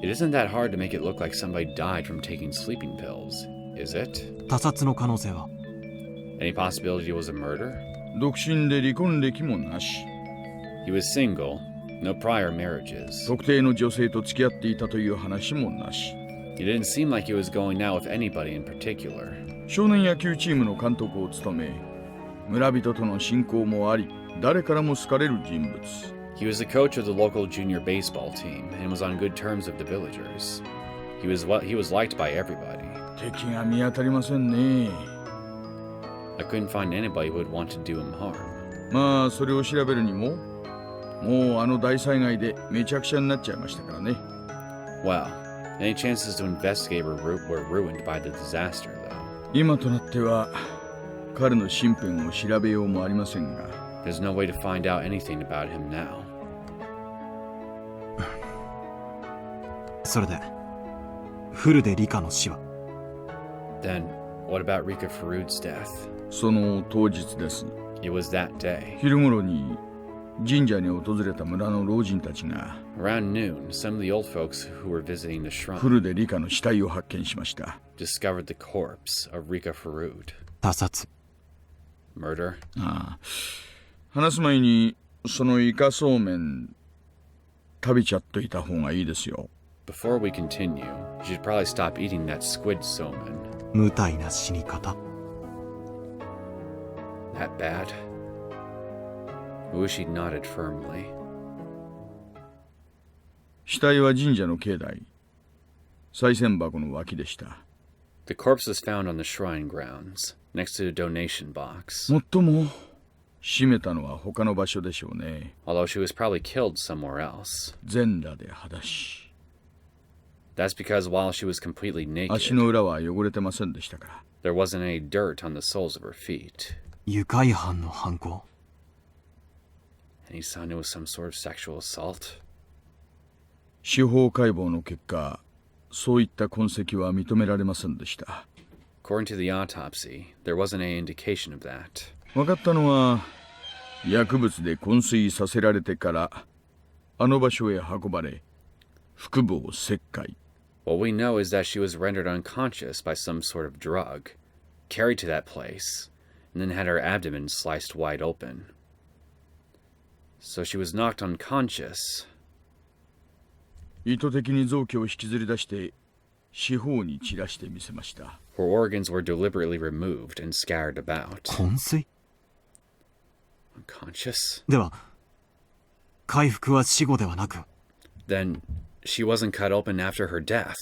It isn't that hard to make it look like somebody died from taking sleeping pills, is it? 他殺の可能性は？ Any possibility it was a murder? 独身で離婚歴もなし。 He was single, no prior marriages. 特定の女性と付き合っていたという話もなし。 It didn't seem like he was going out with anybody in particular. 少年野球チームの監督を務め、村人との親交もあり、誰からも好かれる人物。 He was the coach of the local junior baseball team and was on good terms with the villagers. He was liked by everybody. 敵が見当たりませんね。 I couldn't find anybody who would want to do him harm. まあそれを調べるにも、もうあの大災害でめちゃくちゃになっちゃいましたからね。 Well, any chances to investigate were ruined by the disaster, though. 今となっては彼の身辺を調べようもありませんが。 There's no way to find out anything about him now. それでフルでリカの死は？ Then, what about Rika Furude's death? その当日です。 It was that day. 昼頃に神社に訪れた村の老人たちが Around noon, some of the old folks who were visiting the フル shrine でリカの死体を発見しました。 discovered the corpse of Rika Furude. 他殺。 Murder? ああ、話す前にそのイカそうめん食べちゃっといた方がいいですよ。 Before we continue, you should probably stop eating that squid somen. 無体な死に方。 That bad? Ooshi nodded firmly. 死体は神社の境内、賽銭箱の脇でした。The corpse was found on the shrine grounds, next to the donation box. もっとも閉めたのは他の場所でしょうね。 Although she was probably killed somewhere else. 全裸で裸足。 That's because while she was completely 足 naked, の裏は汚れてませんでしたから。 there wasn't any dirt on the soles of her feet. 愉快犯の犯行。 Any sign it was some sort of sexual assault? 司法解剖の結果、そういった痕跡は認められませんでした。 According to the autopsy, there wasn't any indication of that. 分かったのは、薬物で昏睡させられてからあの場所へ運ばれ、腹部を切開。 What we know is that she was rendered unconscious by some sort of drug, carried to that place, and then had her abdomen sliced wide open. So she was knocked unconscious. 意図的に臓器を引きずり出して四方に散らしてみせました。 Her organs were deliberately removed and scattered about. 昏睡 Unconscious? では、回復は死後ではなく、 Then she wasn't cut open after her death.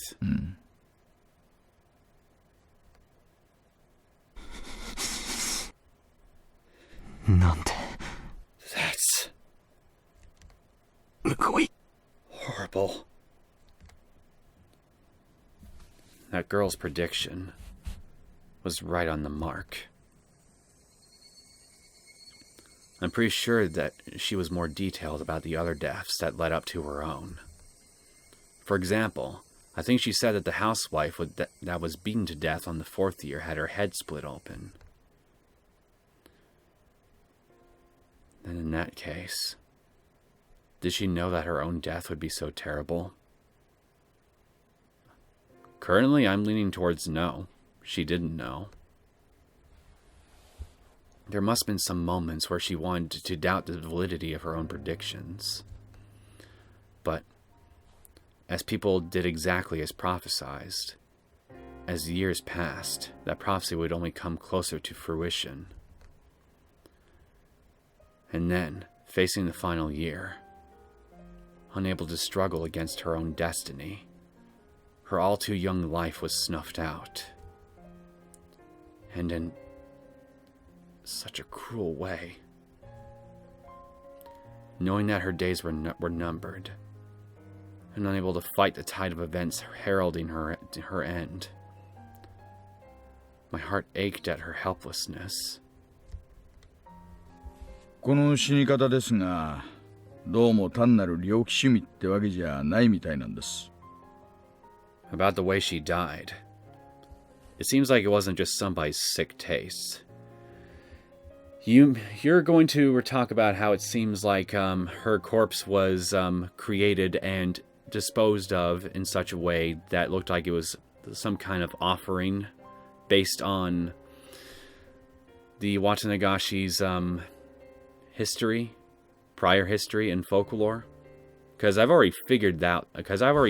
なんて That's むごい。 horrible. That girl's prediction was right on the mark. I'm pretty sure that she was more detailed about the other deaths that led up to her own. For example, I think she said that the housewife that was beaten to death on the 4th year had her head split open. Then in that case, did she know that her own death would be so terrible? Currently, I'm leaning towards no. She didn't know. There must have been some moments where she wanted to doubt the validity of her own predictions. But as people did exactly as prophesized, as the years passed, that prophecy would only come closer to fruition. And then, facing the final year, unable to struggle against her own destiny, her all-too-young life was snuffed out. And in such a cruel way. Knowing that her days were numbered, and unable to fight the tide of events heralding her end, my heart ached at her helplessness. この死に方ですが、どうも単なる猟奇趣味ってわけじゃないみたいなんです。 About the way she died. It seems like it wasn't just somebody's sick taste. You're going to talk about how it seems like her corpse was created and disposed of in such a way that looked like it was some kind of offering based on the Watanagashi's history, prior history and folklore. Because I've already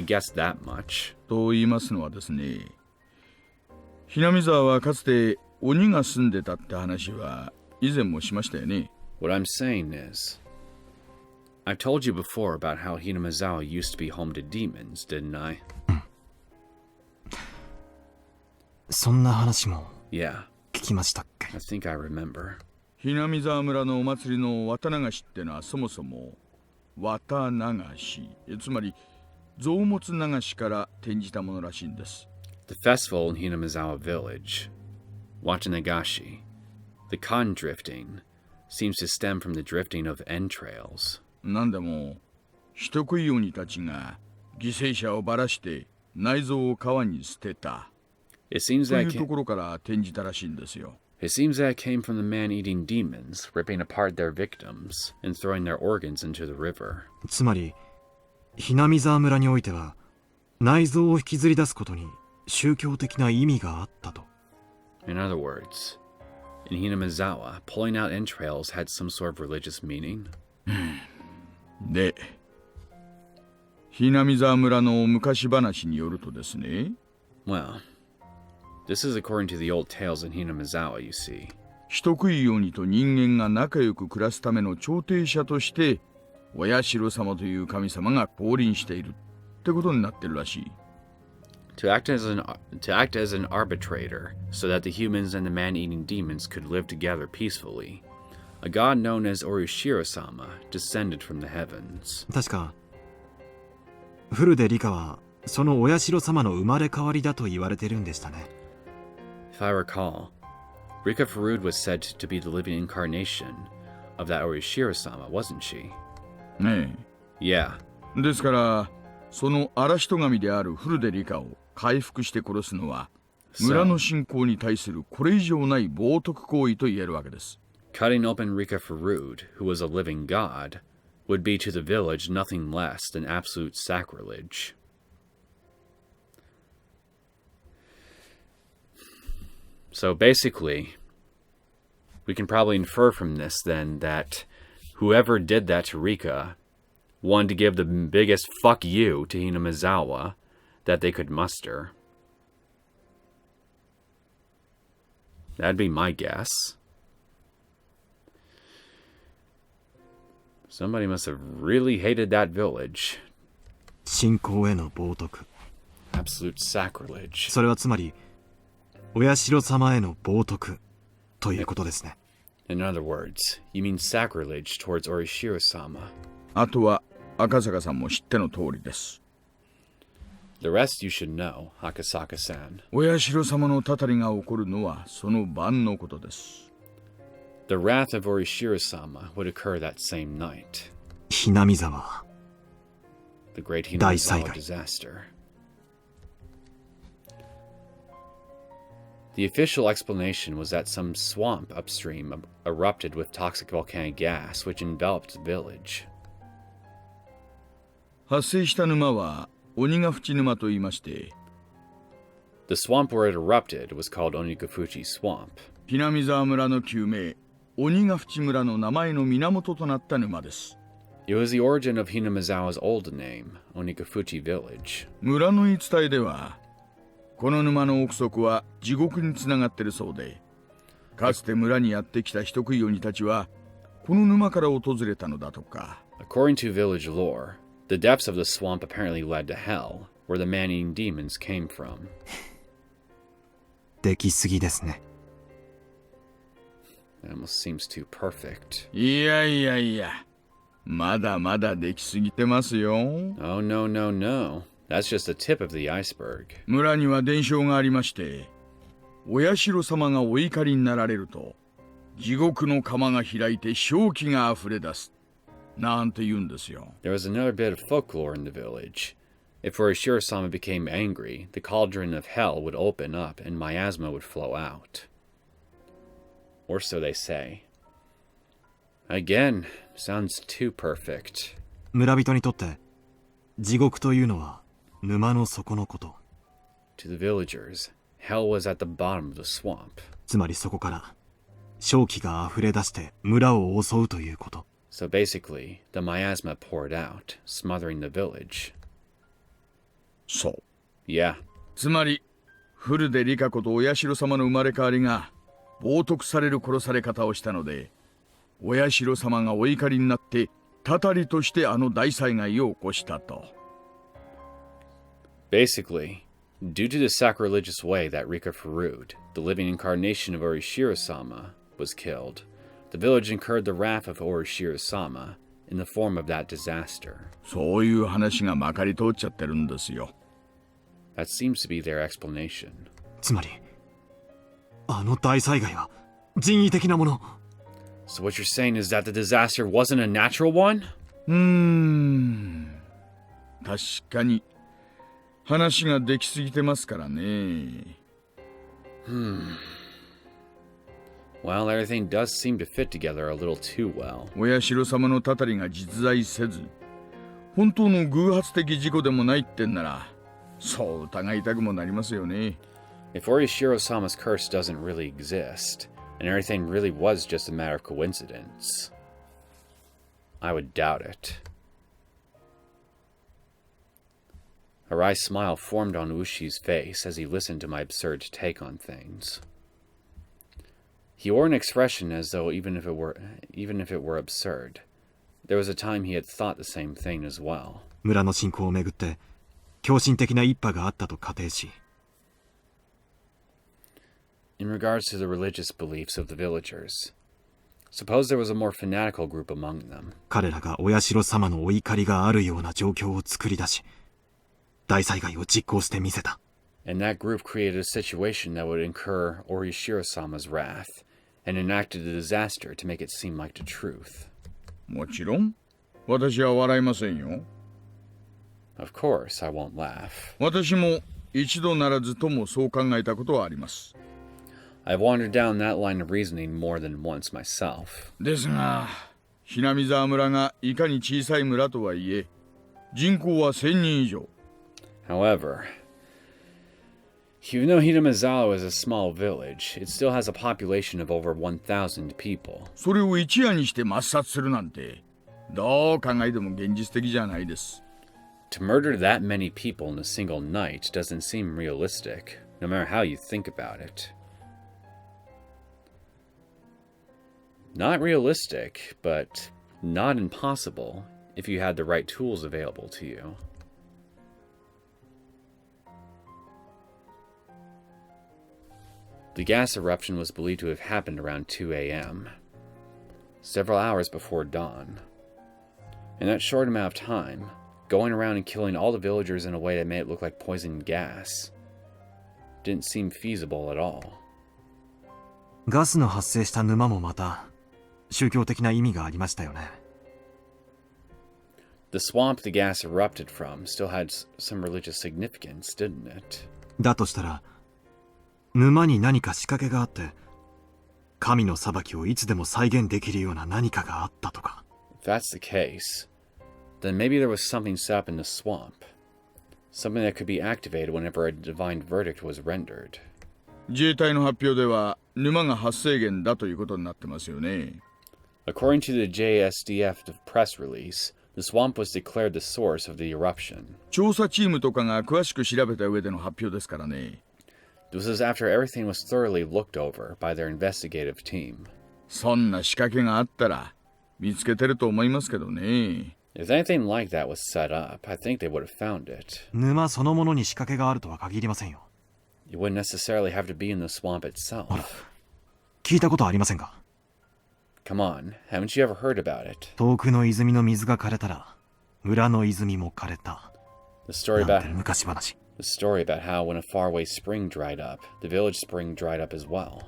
guessed that much. と言いますのはですね、ひなみ沢はかつて鬼が住んでたって話は以前もしましたよね。 What I'm saying is, I've told you before about how Hinamizawa used to be home to demons, didn't I? そんな話も Yeah, 聞きましたっけ。 I think I remember. ひなみ沢村のお祭りの綿流しってのはそもそも綿流し、つまり臓物流しから転じたものらしいんです。 The festival in Hinamizawa village, Watanagashi, the cotton drifting, seems to stem from the drifting of entrails. なんでも人食い鬼たちが犠牲者をばらして内臓を川に捨てた It seems とい that うところから転じたらしいんですよ。 it seems that it came from the man-eating demons ripping apart their victims and throwing their organs into the river. つまり、ひなみ沢村においては、内臓を引きずり出すことに宗教的な意味があったと。In other words, in Hinamizawa, pulling out entrails had some sort of religious meaning. で、ひなみ沢村の昔話によるとですね、 Well, this is according to the old tales in Hinamizawa, you see. 人食い鬼と人間が仲良く暮らすための調停者としてお社様という神様が降臨しているってことになってるらしい。to act as an arbitrator so that the humans and the man-eating demons could live together peacefully. A god known as Orishiro-sama descended from the heavens. 確かフルデリカはそのお社様の生まれ変わりだと言われてるんでしたね。 If I recall, Rika Furude was said to be the living incarnation of that Orishiro-sama, wasn't she? ね Yeah. え。ですからその荒人神であるフルデリカを回復して殺すのは村の信仰に対するこれ以上ない冒涜行為と言えるわけです。 Cutting open Rika Furude, who was a living god, would be to the village nothing less than absolute sacrilege. So basically, we can probably infer from this then that whoever did that to Rika wanted to give the biggest fuck you to Hinamizawa that they could muster. That'd be my guess. Somebody must have really hated that village. 信仰への冒涜。 Absolute sacrilege. それはつまりお社様への冒涜ということですね。 In other words, you mean sacrilege towards Orishiro-sama. あとは赤坂さんも知っての通りです。 The rest you should know, Akasaka-san. お社様のたたりが起こるのはその晩のことです。 The wrath of Orishiro-sama would occur that same night. ひなみざわ The Great Hinamizawa 大災害。 Disaster. The official explanation was that some swamp upstream erupted with toxic volcanic gas, which enveloped the village. 発生した沼は鬼ヶ淵沼と言いまして、 The swamp where it erupted was called Onikafuchi Swamp. ひなみ沢村の旧名鬼ヶ淵村の名前の源となった沼です。 It was the origin of Hinamizawa's old name, Onikafuchi Village. 村の言い伝えではこの沼の奥底は地獄につながっているそうで、かつて村にやってきた人食い鬼たちはこの沼から訪れたのだとか。 According to village lore, the depths of the swamp apparently led to hell, where the man-eating demons came from. できすぎですね。 That almost seems too perfect. いやいやいや、まだまだできすぎてますよ。 Oh, no, no, no. That's just the tip of the iceberg. 村には伝承がありまして、お社様がお怒りになられると地獄の釜が開いて正気があふれ出すなんて言うんですよ。 There was another bit of folklore in the village. If Orishiro-sama became angry, the cauldron of hell would open up and miasma would flow out. Or so they say. Again, sounds too perfect. 村人にとって地獄というのは沼の底のこと。 To the villagers, hell was at the bottom of the swamp. つまりそこから正気が溢れ出して村を襲うということ。 So basically, the miasma poured out, smothering the village. そう。 Yeah. つまりフルデリカことお社様の生まれ変わりが冒涜される殺され方をしたので、お社様がお怒りになってたたりとしてあの大災害を起こしたと。 Basically, due to the sacrilegious way that Rika Furude, the living incarnation of Orishiro-sama, was killed, the village incurred the wrath of Orishiro-sama in the form of that disaster. そういう話がまかり通っちゃってるんですよ。 That seems to be their explanation. つまりあの大災害は人為的なもの。 So what you're saying is that the disaster wasn't a natural one? 確かに話ができすぎてますからね。Well, everything does seem to fit together a little too well. お社様のたたりが実在せず、本当の偶発的事故でもないってんなら、そう疑いたくもなりますよね。 If Orishiro-sama's curse doesn't really exist, and everything really was just a matter of coincidence, I would doubt it. A wry smile formed on Ooshi's face as he listened to my absurd take on things. He wore an expression as though even if it were absurd, there was a time he had thought the same thing as well. 村の信仰をめぐって狂信的な一派があったと仮定し、 In regards to the religious beliefs of the villagers, suppose there was a more fanatical group among them. 彼らがお社様のお怒りがあるような状況を作り出し、大災害を実行してみせた。 And that group created a situation that would incur Orishiro-sama's wrath, and enacted a disaster to make it seem like the truth. もちろん、私は笑いませんよ。 Of course, I won't laugh. 私も一度ならずともそう考えたことはあります。 I've wandered down that line of reasoning more than once myself. ですが、ひなみざわ村がいかに小さい村とはいえ、人口は1000人以上。 However, even though Hinamizawa is a small village, it still has a population of over 1,000 people. それを一夜にして抹殺するなんて、どう考えても現実的じゃないです。 To murder that many people in a single night doesn't seem realistic, no matter how you think about it. Not realistic, but not impossible if you had the right tools available to you. The gas eruption was believed to have happened around 2 a.m., several hours before dawn. In that short amount of time, going around and killing all the villagers in a way that made it look like poison gas didn't seem feasible at all. ガスの発生した沼もまた宗教的な意味がありましたよね。 The swamp the gas erupted from still had some religious significance, didn't it? だとしたら、沼に何か仕掛けがあって、神の裁きをいつでも再現できるような何かがあったとか。 If that's the case, then maybe there was something set up in the swamp. Something that could be activated whenever a divine verdict was rendered. 自衛隊の発表では沼が発生源だということになってますよね。 According to the JSDF press release, the swamp was declared the source of the eruption. 調査チームとかが詳しく調べた上での発表ですからね。 This was after everything was thoroughly looked over by their investigative team. そんな仕掛けがあったら見つけてると思いますけどね。 If anything like that was set up, I think they would have found it. 沼そのものに仕掛けがあるとは限りませんよ。 You wouldn't necessarily have to be in the swamp itself. 聞いたことありませんか？ Come on, haven't you ever heard about it? 遠くの泉の水が枯れたら、裏の泉も枯れた。 The story なんて about 昔話。 the story about how when a faraway spring dried up, the village spring dried up as well.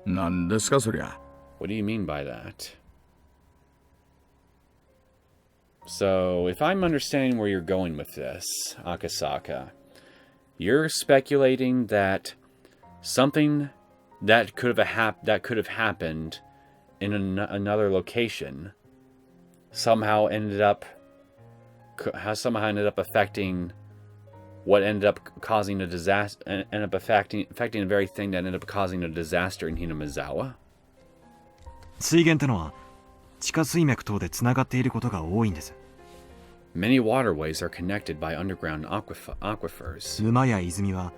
何ですかそりゃ。 What do you mean by that? So, if I'm understanding where you're going with this, Akasaka, you're speculating that something that could have happened in another location somehow ended up affecting what ended up causing a disaster, ended up affecting the very thing that ended up causing a disaster in Hinamizawa? 水源ってのは地下水脈等でつながっていることが多いんです。 Many waterways are connected by underground aquifers. 沼や泉は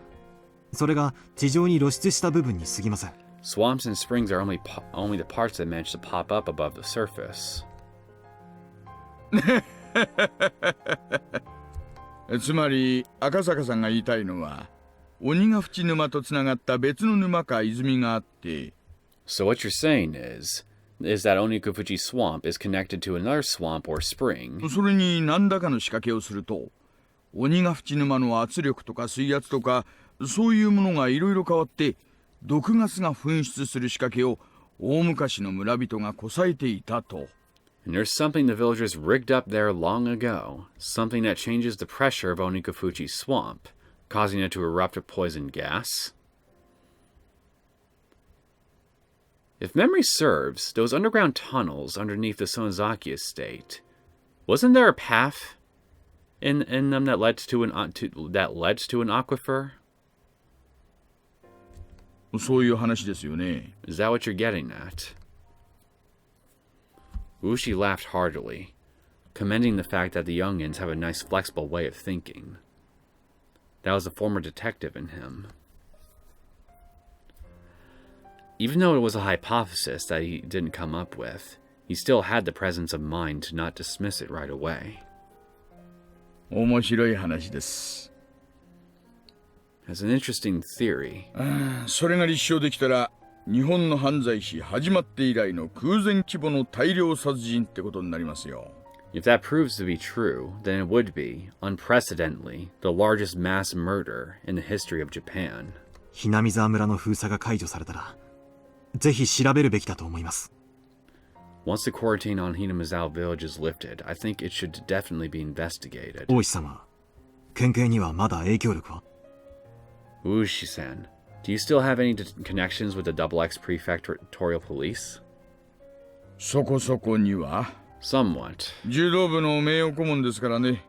それが地上に露出した部分に過ぎません。 Swamps and springs are only the parts that manage to pop up above the surface. つまり赤坂さんが言いたいのは鬼ヶ淵沼とつながった別の沼か泉があって。 So what you're saying is that Onikafuji Swamp is connected to another swamp or spring. それに何らかの仕掛けをすると鬼ヶ淵沼の圧力とか水圧とかそういうものがいろいろ変わって毒ガスが噴出する仕掛けを大昔の村人がこさえていたと。 And there's something the villagers rigged up there long ago, something that changes the pressure of Onikafuji Swamp, causing it to erupt with poison gas. If memory serves, those underground tunnels underneath the Sonozaki estate, wasn't there a path in them that led to an aquifer? そういう話ですよね。 Is that what you're getting at? Ooshi laughed heartily, commending the fact that the youngins have a nice flexible way of thinking. That was a former detective in him. Even though it was a hypothesis that he didn't come up with, he still had the presence of mind to not dismiss it right away. 面白い話です。Has an interesting theory. それが立証できたら、日本の犯罪史始まって以来の空前規模の大量殺人ってことになりますよ。If that proves to be true, then it would be, unprecedentedly, the largest mass murder in the history of Japan. ひなみざわ村の封鎖が解除されたら、ぜひ調べるべきだと思います。Once the quarantine on Hinamizawa Village is lifted, I think it should definitely be investigated. 大石さんは、県警にはまだ影響力は？ Ooshi-san, do you still have any connections with the Double X Prefectorial Police? そこそこには。Somewhat. 柔道部の名誉顧問ですからね。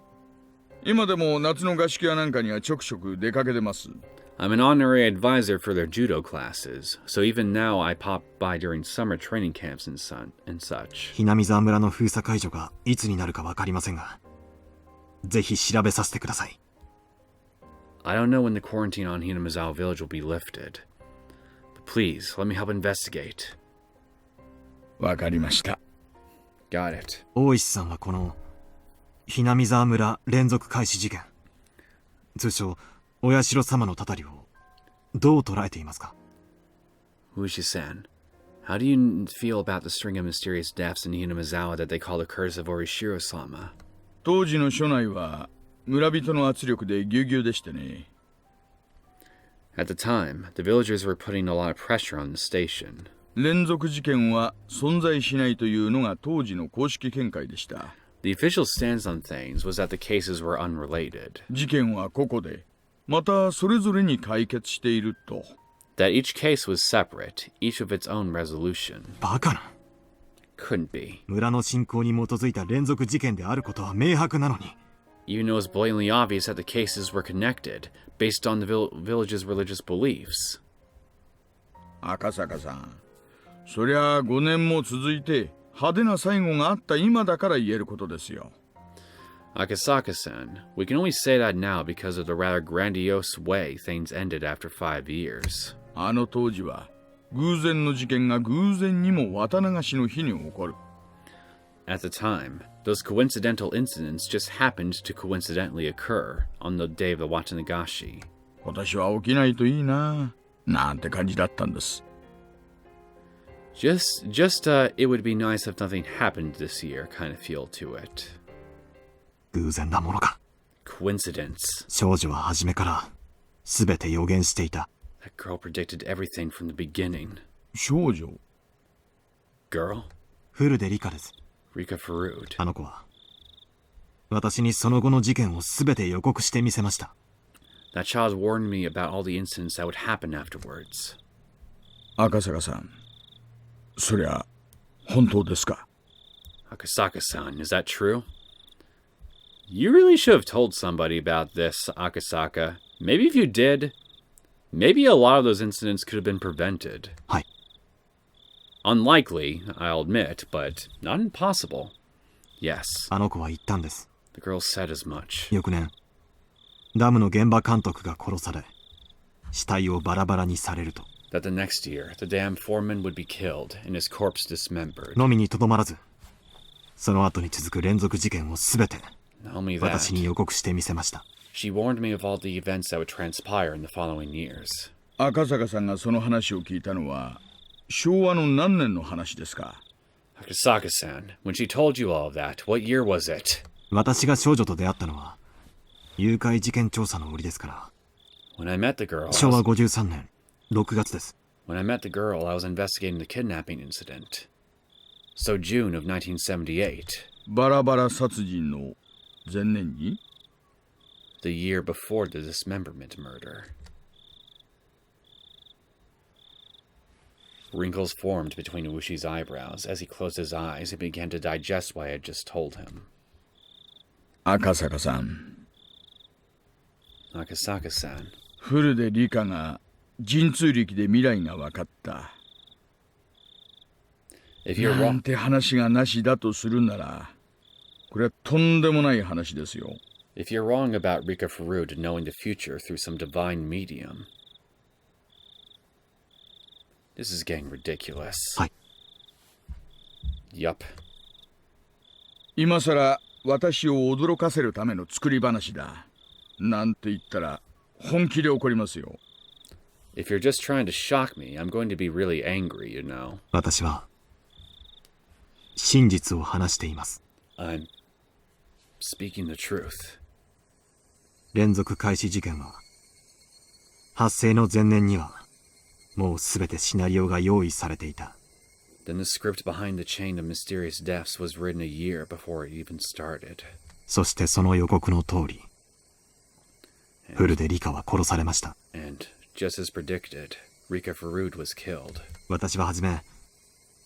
今でも夏の合宿やなんかにはちょくちょく出かけてます。I'm an honorary advisor for their judo classes, so even now I pop by during summer training camps and such. ひなみざわ村の封鎖解除がいつになるかわかりませんが、ぜひ調べさせてください。I don't know when the quarantine on Hinamizawa Village will be lifted, but please let me help investigate. わかりました。Got it. 大石さんはこのひなみざわ村連続開始事件、通称お社様のたたりをどう捉えていますか？ Ooshi-san, how do you feel about the string of mysterious deaths in Hinamizawa that they call the curse of Orishiro-sama? 当時の署内は村人の圧力でぎゅうぎゅうでしてね。At the time, the villagers were putting a lot of pressure on the station. 連続事件は存在しないというのが当時の公式見解でした。The official stance on things was that the cases were unrelated. 事件は個々で、またそれぞれに解決していると。That each case was separate, each of its own resolution. バカな。Couldn't be. 村の信仰に基づいた連続事件であることは明白なのに。Even though it's blatantly obvious that the cases were connected, based on the village's religious beliefs. 赤坂さん、そりゃ5年も続いて派手な最後があった今だから言えることですよ。Akasaka-san, we can only say that now because of the rather grandiose way things ended after 5 years. あの当時は偶然の事件が偶然にも綿流しの日に起こる。At the time, those coincidental incidents just happened to coincidentally occur on the day of the Watanagashi. 今年は起きないといいな、なんて感じだったんです。Just, it would be nice if nothing happened this year kind of feel to it. 偶然なものか。Coincidence. 少女は初めから全て予言していた。That girl predicted everything from the beginning. 少女 Girl? フルでリカです。Rika Furude. あの子は私にその後の事件を全て予告してみせました。That child warned me about all the incidents that would happen afterwards. 赤坂さん、そりゃ本当ですか？ Akasaka-san, is that true? You really should have told somebody about this, Akasaka. Maybe if you did, maybe a lot of those incidents could have been prevented. はい。 Unlikely, I'll admit, but not impossible. Yes. あの子は言ったんです。The girl said as much. 翌年、ダムの現場監督が殺され、死体をバラバラにされると。That the next year, the dam foreman would be killed and his corpse dismembered. のみにとどまらず、その後に続く連続事件を全て Not only 私に that, 予告してみせました。she warned me of all the events that would transpire in the following years. 赤坂さんがその話を聞いたのは昭和の何年の話ですか？ Akasaka-san, when she told you all of that, what year was it? 私が少女と出会ったのは誘拐事件調査の折ですから。 When I met the girl, 昭和53年6月です。 When I met the girl, I was investigating the kidnapping incident. So June of 1978, バラバラ殺人の前年に the year before the dismemberment murder. Wrinkles formed between Ooshi's eyebrows. As he closed his eyes, he began to digest what I had just told him. 赤坂さん、 Akasaka-san, フルで理科が神通力で未来が分かった。 if you're な wrong, んて話がなしだとするなら、これはとんでもない話ですよ。if you're wrong about Rika Furude knowing the future through some divine medium, this is getting ridiculous. はい。 Yup. 今さら私を驚かせるための作り話だ。なんて言ったら本気で怒りますよ。If you're just trying to shock me, I'm going to be really angry, you know. 私は真実を話しています。I'm speaking the truth. 連続開始事件は発生の前年にはもうすべてシナリオが用意されていた。Then the script behind the chain of mysterious deaths was written a year before it even started. そしてその予告の通り、フルでリカは殺されました。And just as predicted, Rika Furude was killed. 私ははじめ、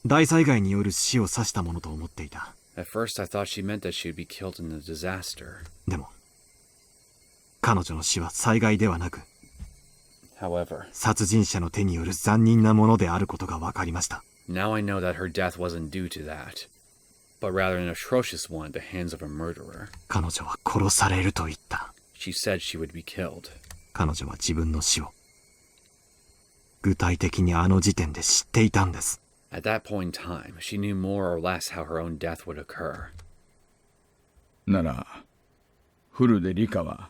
大災害による死を指したものと思っていた。At first I thought she meant that she'd be killed in the disaster. でも、彼女の死は災害ではなく、However, 殺人者の手による残忍なものであることが分かりました。now I know that her death wasn't due to that, but rather an atrocious one at the hands of a murderer. 彼女は殺されると言った。She said she would be killed. 彼女は自分の死を具体的にあの時点で知っていたんです。At that point in time, she knew more or less how her own death would occur. ならフルでリカは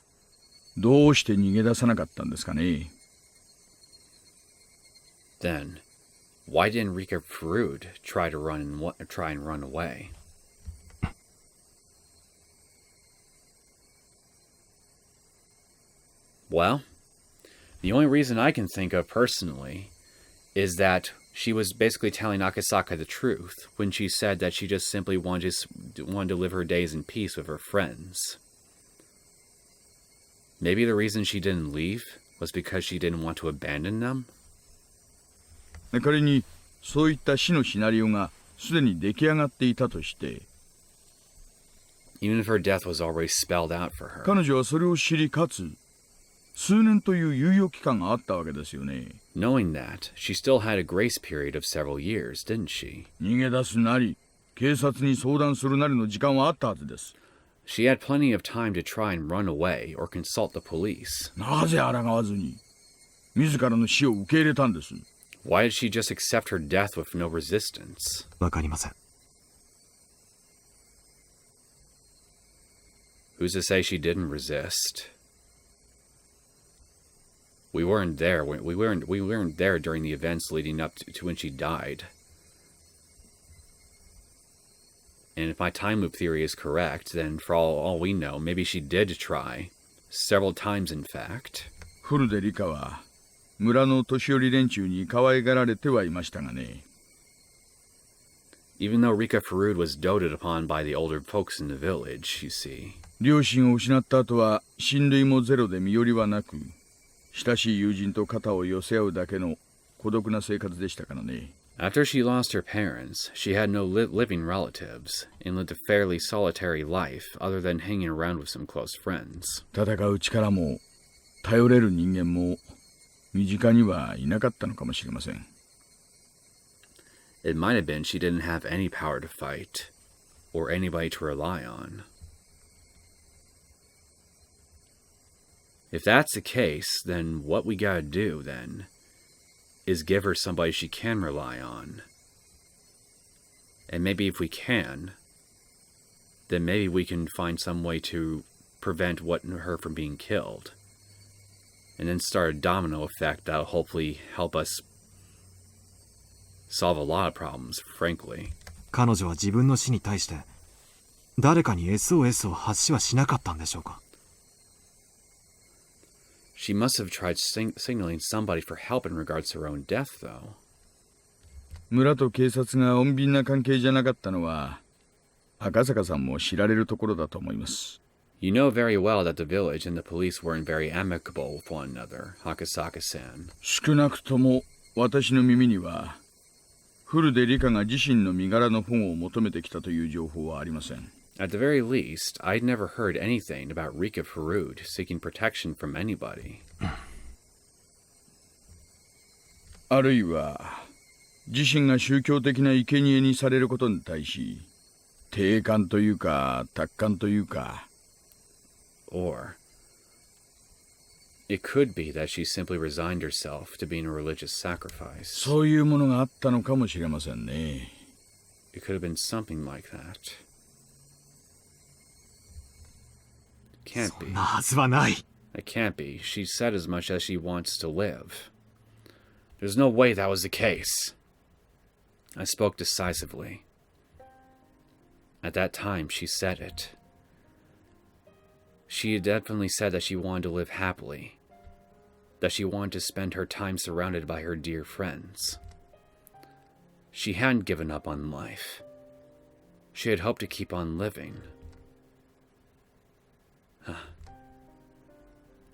どうして逃げ出さなかったんですかね。Then, why didn't Rika Furude try and run away? Well, the only reason I can think of personally is that she was basically telling Akasaka the truth when she said that she just simply wanted to live her days in peace with her friends. Maybe the reason she didn't leave was because she didn't want to abandon them? 仮にそういった死のシナリオがすでに出来上がっていたとして、Even if her death was already spelled out for her. 彼女はそれを知りかつ数年という猶予期間があったわけですよね。Knowing that, she still had a grace period of several years, didn't she? 逃げ出すなり警察に相談するなりの時間はあったはずです。She had plenty of time to try and run away or consult the police. なぜ抗わずに自らの死を受け入れたんです。 Why did she just accept her death with no resistance? わかりません。Who's to say she didn't resist? We weren't there. We weren't there during the events leading up to when she died. And if my time loop theory is correct, then for all we know, maybe she did try. Several times, in fact. フルでリカは村の年寄り連中に可愛がられてはいましたがね。Even though Rika Furude was doted upon by the older folks in the village, you see. 両親を失った後は親類もゼロで身寄りはなく、親しい友人と肩を寄せ合うだけの孤独な生活でしたからね。After she lost her parents, she had no living relatives and lived a fairly solitary life other than hanging around with some close friends. 戦う力も頼れる人間も身近にはいなかったのかもしれません。It might have been she didn't have any power to fight or anybody to rely on. If that's the case, then what we gotta do, then, is give her somebody she can rely on. And maybe if we can, then maybe we can find some way to prevent her from being killed. And then start a domino effect that'll hopefully help us solve a lot of problems, frankly. 彼女は自分の死に対して誰かに SOS を発しはしなかったんでしょうか。She must have tried signaling somebody for help in regards to her own death, though. 村と警察が穏便な関係じゃなかったのは赤坂さんも知られるところだと思います。You know very well that the village and the police weren't very amicable with one another, Akasaka-san. 少なくとも私の耳にはフルでリカが自身の身柄の保護を求めてきたという情報はありません。At the very least, I'd never heard anything about Rika Furude seeking protection from anybody. あるいは自身が宗教的な生贄にされることに対し定感というか達観というか。Or it could be that she simply resigned herself to being a religious sacrifice. そういうものがあったのかもしれませんね。 It could have been something like that. can't そ be. んなはずはない。 That can't be. She said as much as she wants to live. There's no way that was the case. I spoke decisively. At that time, she said it. She had definitely said that she wanted to live happily. That she wanted to spend her time surrounded by her dear friends. She hadn't given up on life. She had hoped to keep on living.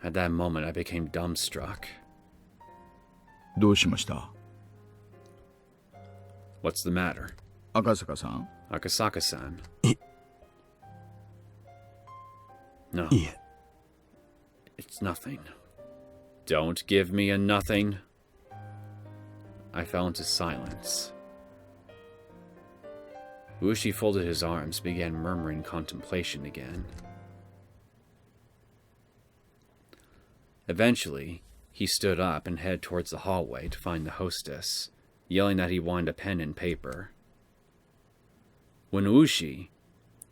At that moment, I became dumbstruck. どうしました What's the matter? 赤坂さん Akasaka-san. い No, いえ、 it's nothing. Don't give me a nothing. I fell into silence. Ooshi folded his arms, began murmuring contemplation again. Eventually, he stood up and headed towards the hallway to find the hostess, yelling that he wanted a pen and paper. When Ooshi,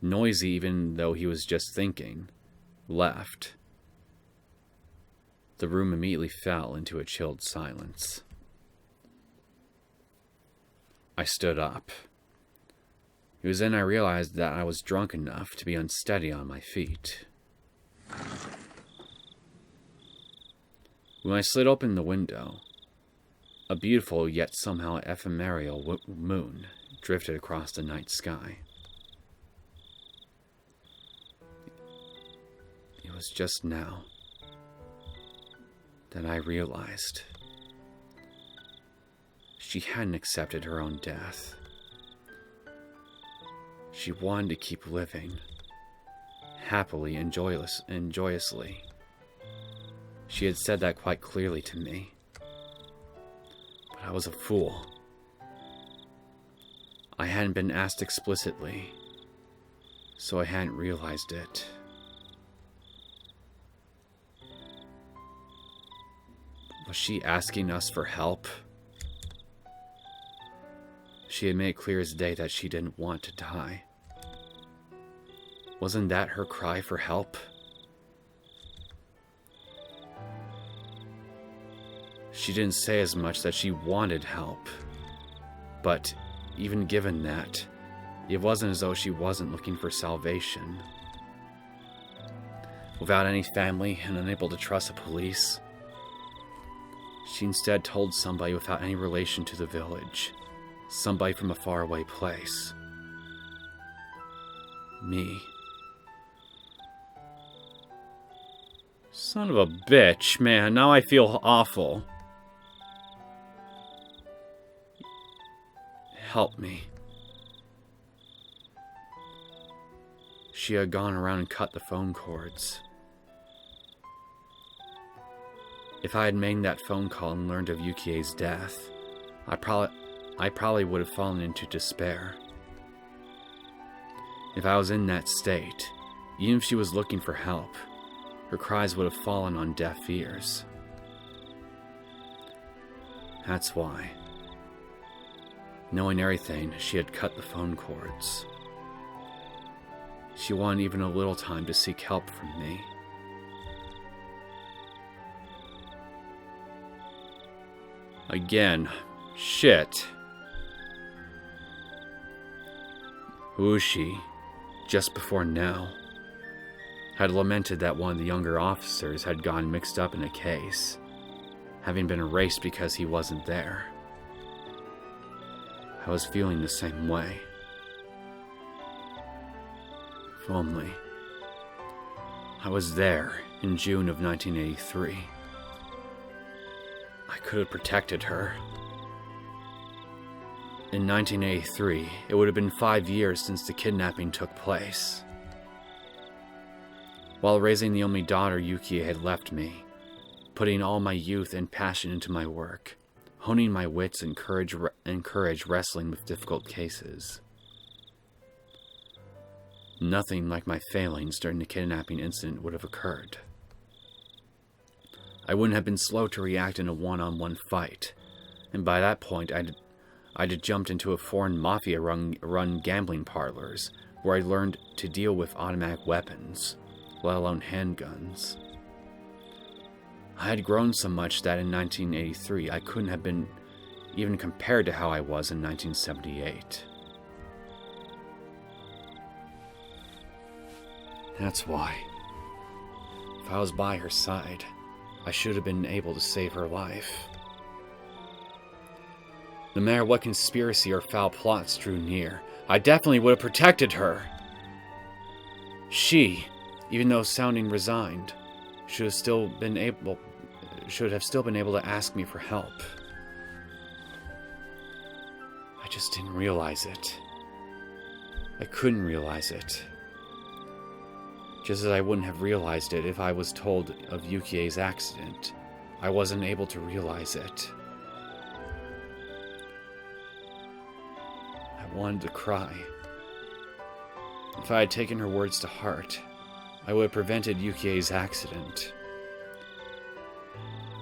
noisy even though he was just thinking, left, the room immediately fell into a chilled silence. I stood up. It was then I realized that I was drunk enough to be unsteady on my feet. When I slid open the window, a beautiful yet somehow ephemeral moon drifted across the night sky. It was just now that I realized she hadn't accepted her own death. She wanted to keep living, happily and joyously. She had said that quite clearly to me. But I was a fool. I hadn't been asked explicitly, so I hadn't realized it. Was she asking us for help? She had made clear as day that she didn't want to die. Wasn't that her cry for help? She didn't say as much that she wanted help. But even given that, it wasn't as though she wasn't looking for salvation. Without any family and unable to trust the police, she instead told somebody without any relation to the village. Somebody from a faraway place. Me. Son of a bitch, man. Now I feel awful. Help me. She had gone around and cut the phone cords. If I had made that phone call and learned of Yukie's death, I probably would have fallen into despair. If I was in that state, even if she was looking for help, her cries would have fallen on deaf ears. That's why, knowing everything, she had cut the phone cords. She wanted even a little time to seek help from me. Again, shit. Ooshi, just before now, had lamented that one of the younger officers had gone mixed up in a case, having been erased because he wasn't there. I was feeling the same way. If only I was there in June of 1983. I could have protected her. In 1983, it would have been 5 years since the kidnapping took place. While raising the only daughter Yukie had left me, putting all my youth and passion into my work, honing my wits and courage wrestling with difficult cases. Nothing like my failings during the kidnapping incident would have occurred. I wouldn't have been slow to react in a one-on-one fight, and by that point I'd have jumped into a foreign mafia-run gambling parlors, where I learned to deal with automatic weapons, let alone handguns. I had grown so much that in 1983 I couldn't have been even compared to how I was in 1978. That's why, if I was by her side, I should have been able to save her life. No matter what conspiracy or foul plots drew near, I definitely would have protected her. She, even though sounding resigned, should have still been able to ask me for help. I just didn't realize it. I couldn't realize it. Just as I wouldn't have realized it if I was told of Yukie's accident, I wasn't able to realize it. I wanted to cry. If I had taken her words to heart, I would have prevented Yukie's accident.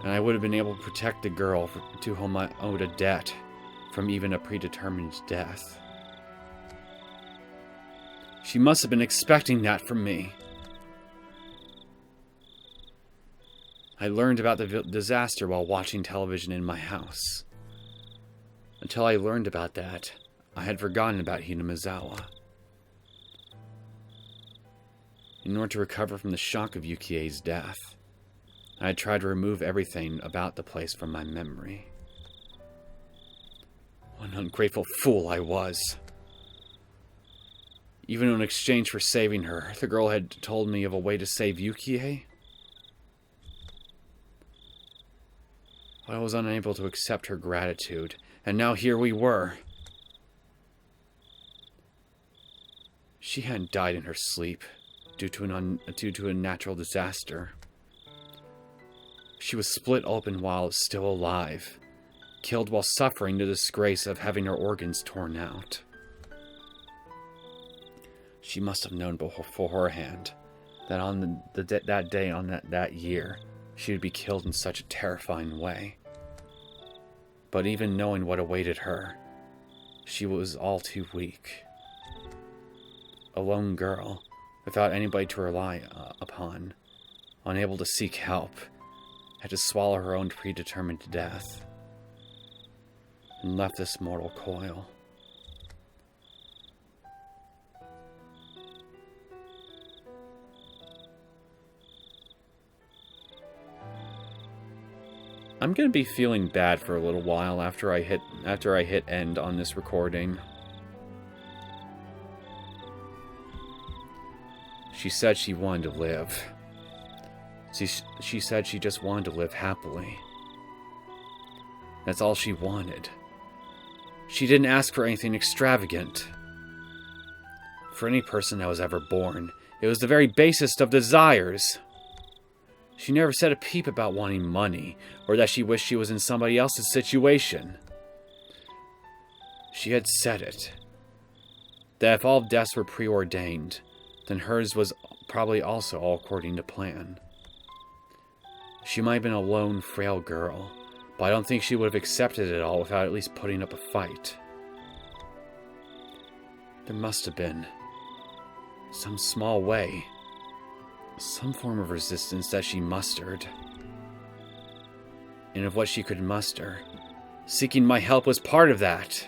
And I would have been able to protect the girl to whom I owed a debt from even a predetermined death. She must have been expecting that from me. I learned about the disaster while watching television in my house. Until I learned about that, I had forgotten about Hinamizawa. In order to recover from the shock of Yukie's death, I had tried to remove everything about the place from my memory. What an ungrateful fool I was. Even in exchange for saving her, the girl had told me of a way to save Yukie. I was unable to accept her gratitude, and now here we were. She hadn't died in her sleep due to a natural disaster. She was split open while still alive, killed while suffering the disgrace of having her organs torn out. She must have known beforehand that on that day, that year, she would be killed in such a terrifying way. But even knowing what awaited her, she was all too weak. A lone girl, without anybody to rely upon, unable to seek help, had to swallow her own predetermined death, and left this mortal coil. I'm gonna be feeling bad for a little while after I hit end on this recording. She said she wanted to live. She said she just wanted to live happily. That's all she wanted. She didn't ask for anything extravagant. For any person that was ever born, it was the very basest of desires. She never said a peep about wanting money, or that she wished she was in somebody else's situation. She had said it. That if all deaths were preordained, then hers was probably also all according to plan. She might have been a lone, frail girl, but I don't think she would have accepted it all without at least putting up a fight. There must have been some small way, some form of resistance that she mustered. And of what she could muster, seeking my help was part of that.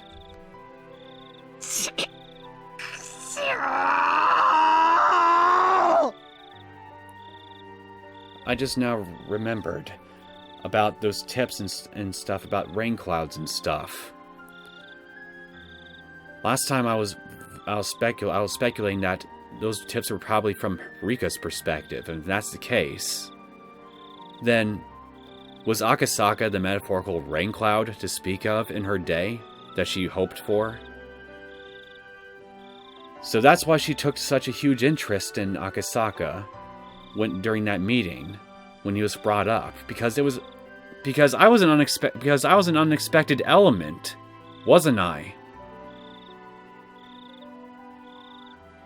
I just now remembered about those tips and stuff about rain clouds and stuff. Last time I was speculating that those tips were probably from Rika's perspective, and if that's the case, then was Akasaka the metaphorical rain cloud to speak of in her day that she hoped for? So that's why she took such a huge interest in Akasaka during that meeting when he was brought up, because I was an unexpected element, wasn't I?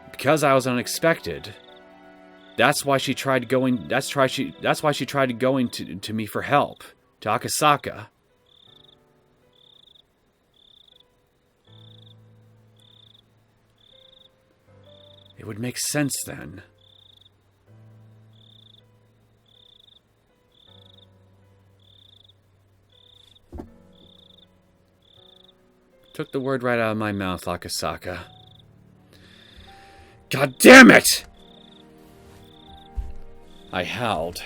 Because I was unexpected. That's why she tried going. That's why she tried going to me for help, to Akasaka. It would make sense then. Took the word right out of my mouth, Akasaka. God damn it! I howled.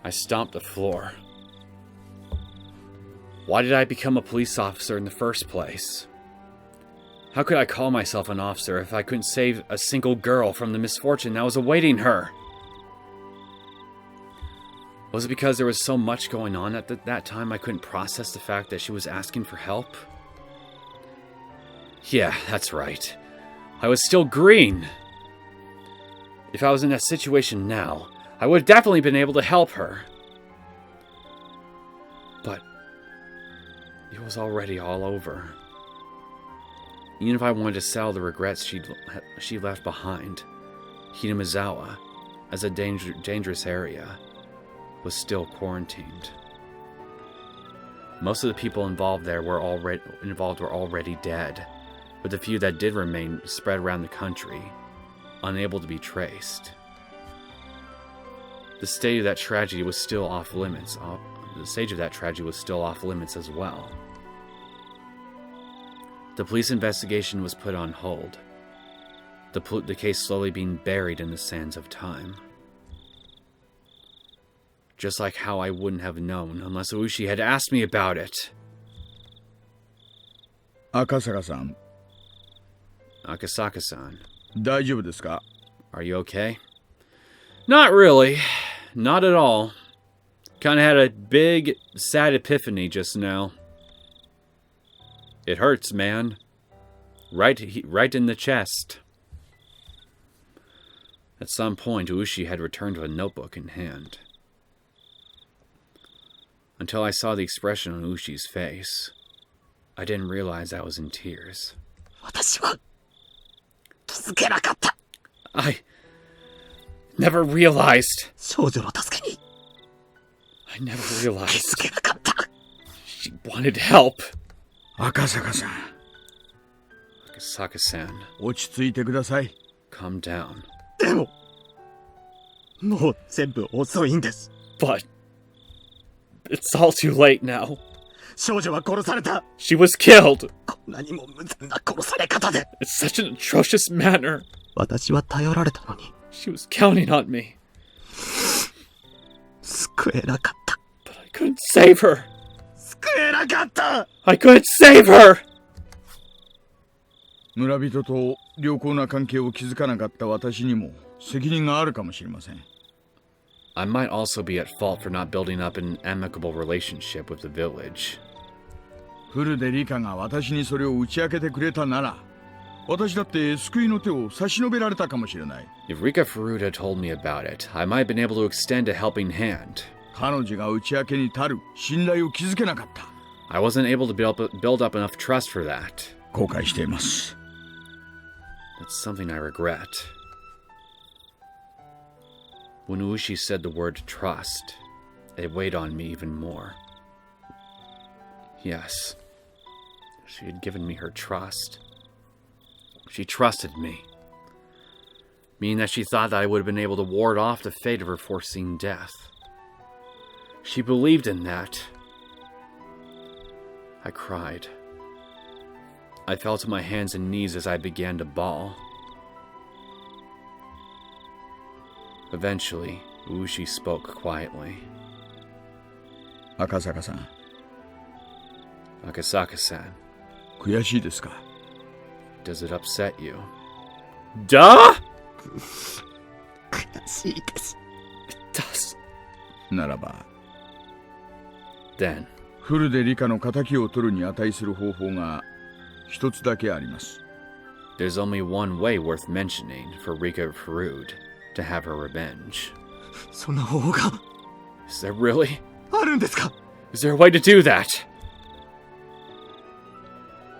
I stomped the floor. Why did I become a police officer in the first place? How could I call myself an officer if I couldn't save a single girl from the misfortune that was awaiting her? Was it because there was so much going on at that time I couldn't process the fact that she was asking for help? Yeah, that's right. I was still green. If I was in that situation now, I would have definitely been able to help her. But it was already all over. Even if I wanted to settle the regrets she left behind, Hinamizawa, as a dangerous area, was still quarantined. Most of the people involved were already dead, but the few that did remain spread around the country, unable to be traced. The stage of that tragedy was still off limits. As well. The police investigation was put on hold. The case slowly being buried in the sands of time. Just like how I wouldn't have known unless Ooshi had asked me about it. Akasaka-san. Akasaka-san. 大丈夫ですか? Are you okay? Not really. Not at all. Kinda had a big, sad epiphany just now. It hurts, man. Right in the chest. At some point, Ooshi had returned with a notebook in hand. Until I saw the expression on Ushi's face, I didn't realize I was in tears. I never realized. I never realized. She wanted help. Akasaka-san. Akasaka-san. 落ち着いてください. Calm down. でも、もう全部遅いんです。 But it's all too late now. 少女は殺された。 She was killed. こんなにも無残な殺され方で。 It's such an atrocious manner. 私は頼られたのに。 She was counting on me. 救えなかった。 But I couldn't save her. 救えなかった。 I couldn't save her. 村人と良好な関係を築かなかった私にも責任があるかもしれません。I might also be at fault for not building up an amicable relationship with the village. フルでリカが私にそれを打ち明けてくれたなら、私だって救いの手を差し伸べられたかもしれない。If Rika Furude had told me about it, I might have been able to extend a helping hand. 彼女が打ち明けに足る信頼を築けなかった。I wasn't able to build up enough trust for that. 後悔しています。That's something I regret. When Ooshi said the word trust, it weighed on me even more. Yes, she had given me her trust. She trusted me, meaning that she thought that I would have been able to ward off the fate of her foreseen death. She believed in that. I cried. I fell to my hands and knees as I began to bawl. Eventually, Ooshi spoke quietly. Akasaka-san. Akasaka-san. 悔しいですか? Does it upset you? Duh! 悔しいです。 It does. ならば、 Then, フルでリカの仇を取るに値する方法が一つだけあります。 there's only one way worth mentioning for Rika Furude to have her revenge. そんな方法が Is there really? あるんですか? Is there a way to do that?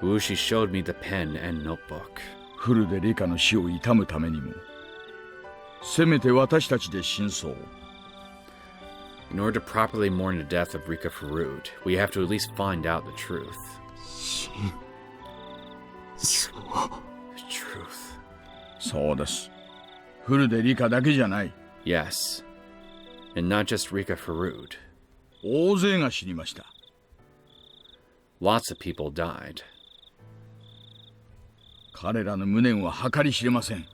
Ooshi showed me the pen and notebook. フルでリカの死を悼むためにも、せめて私たちで真相を。In order to properly mourn the death of Rika Furude, we have to at least find out the truth. 真相 The truth. そうです。フルでリカだけじゃない。 Yes. And not just Rika Furude. 大勢が死にました。 Lots of people died. 彼らの無念は計り知れません。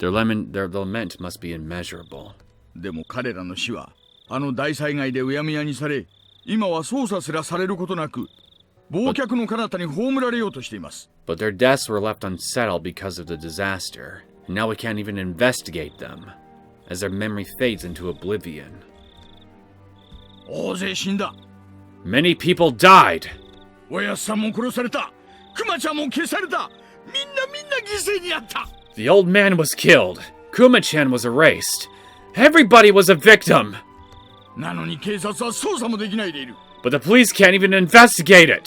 Their lament must be immeasurable. でも彼らの死はあの大災害でうやむやにされ、今は捜査すらされることなく、忘却の彼方に葬られようとしています。 But their deaths were left unsettled because of the disaster, and now we can't even investigate them, as their memory fades into oblivion. 大勢死んだ。 Many people died! おやっさんも殺された。クマちゃんも消された。みんな犠牲になった。 The old man was killed. Kuma-chan was erased. Everybody was a victim! なのに警察は捜査もできないでいる。 But the police can't even investigate it!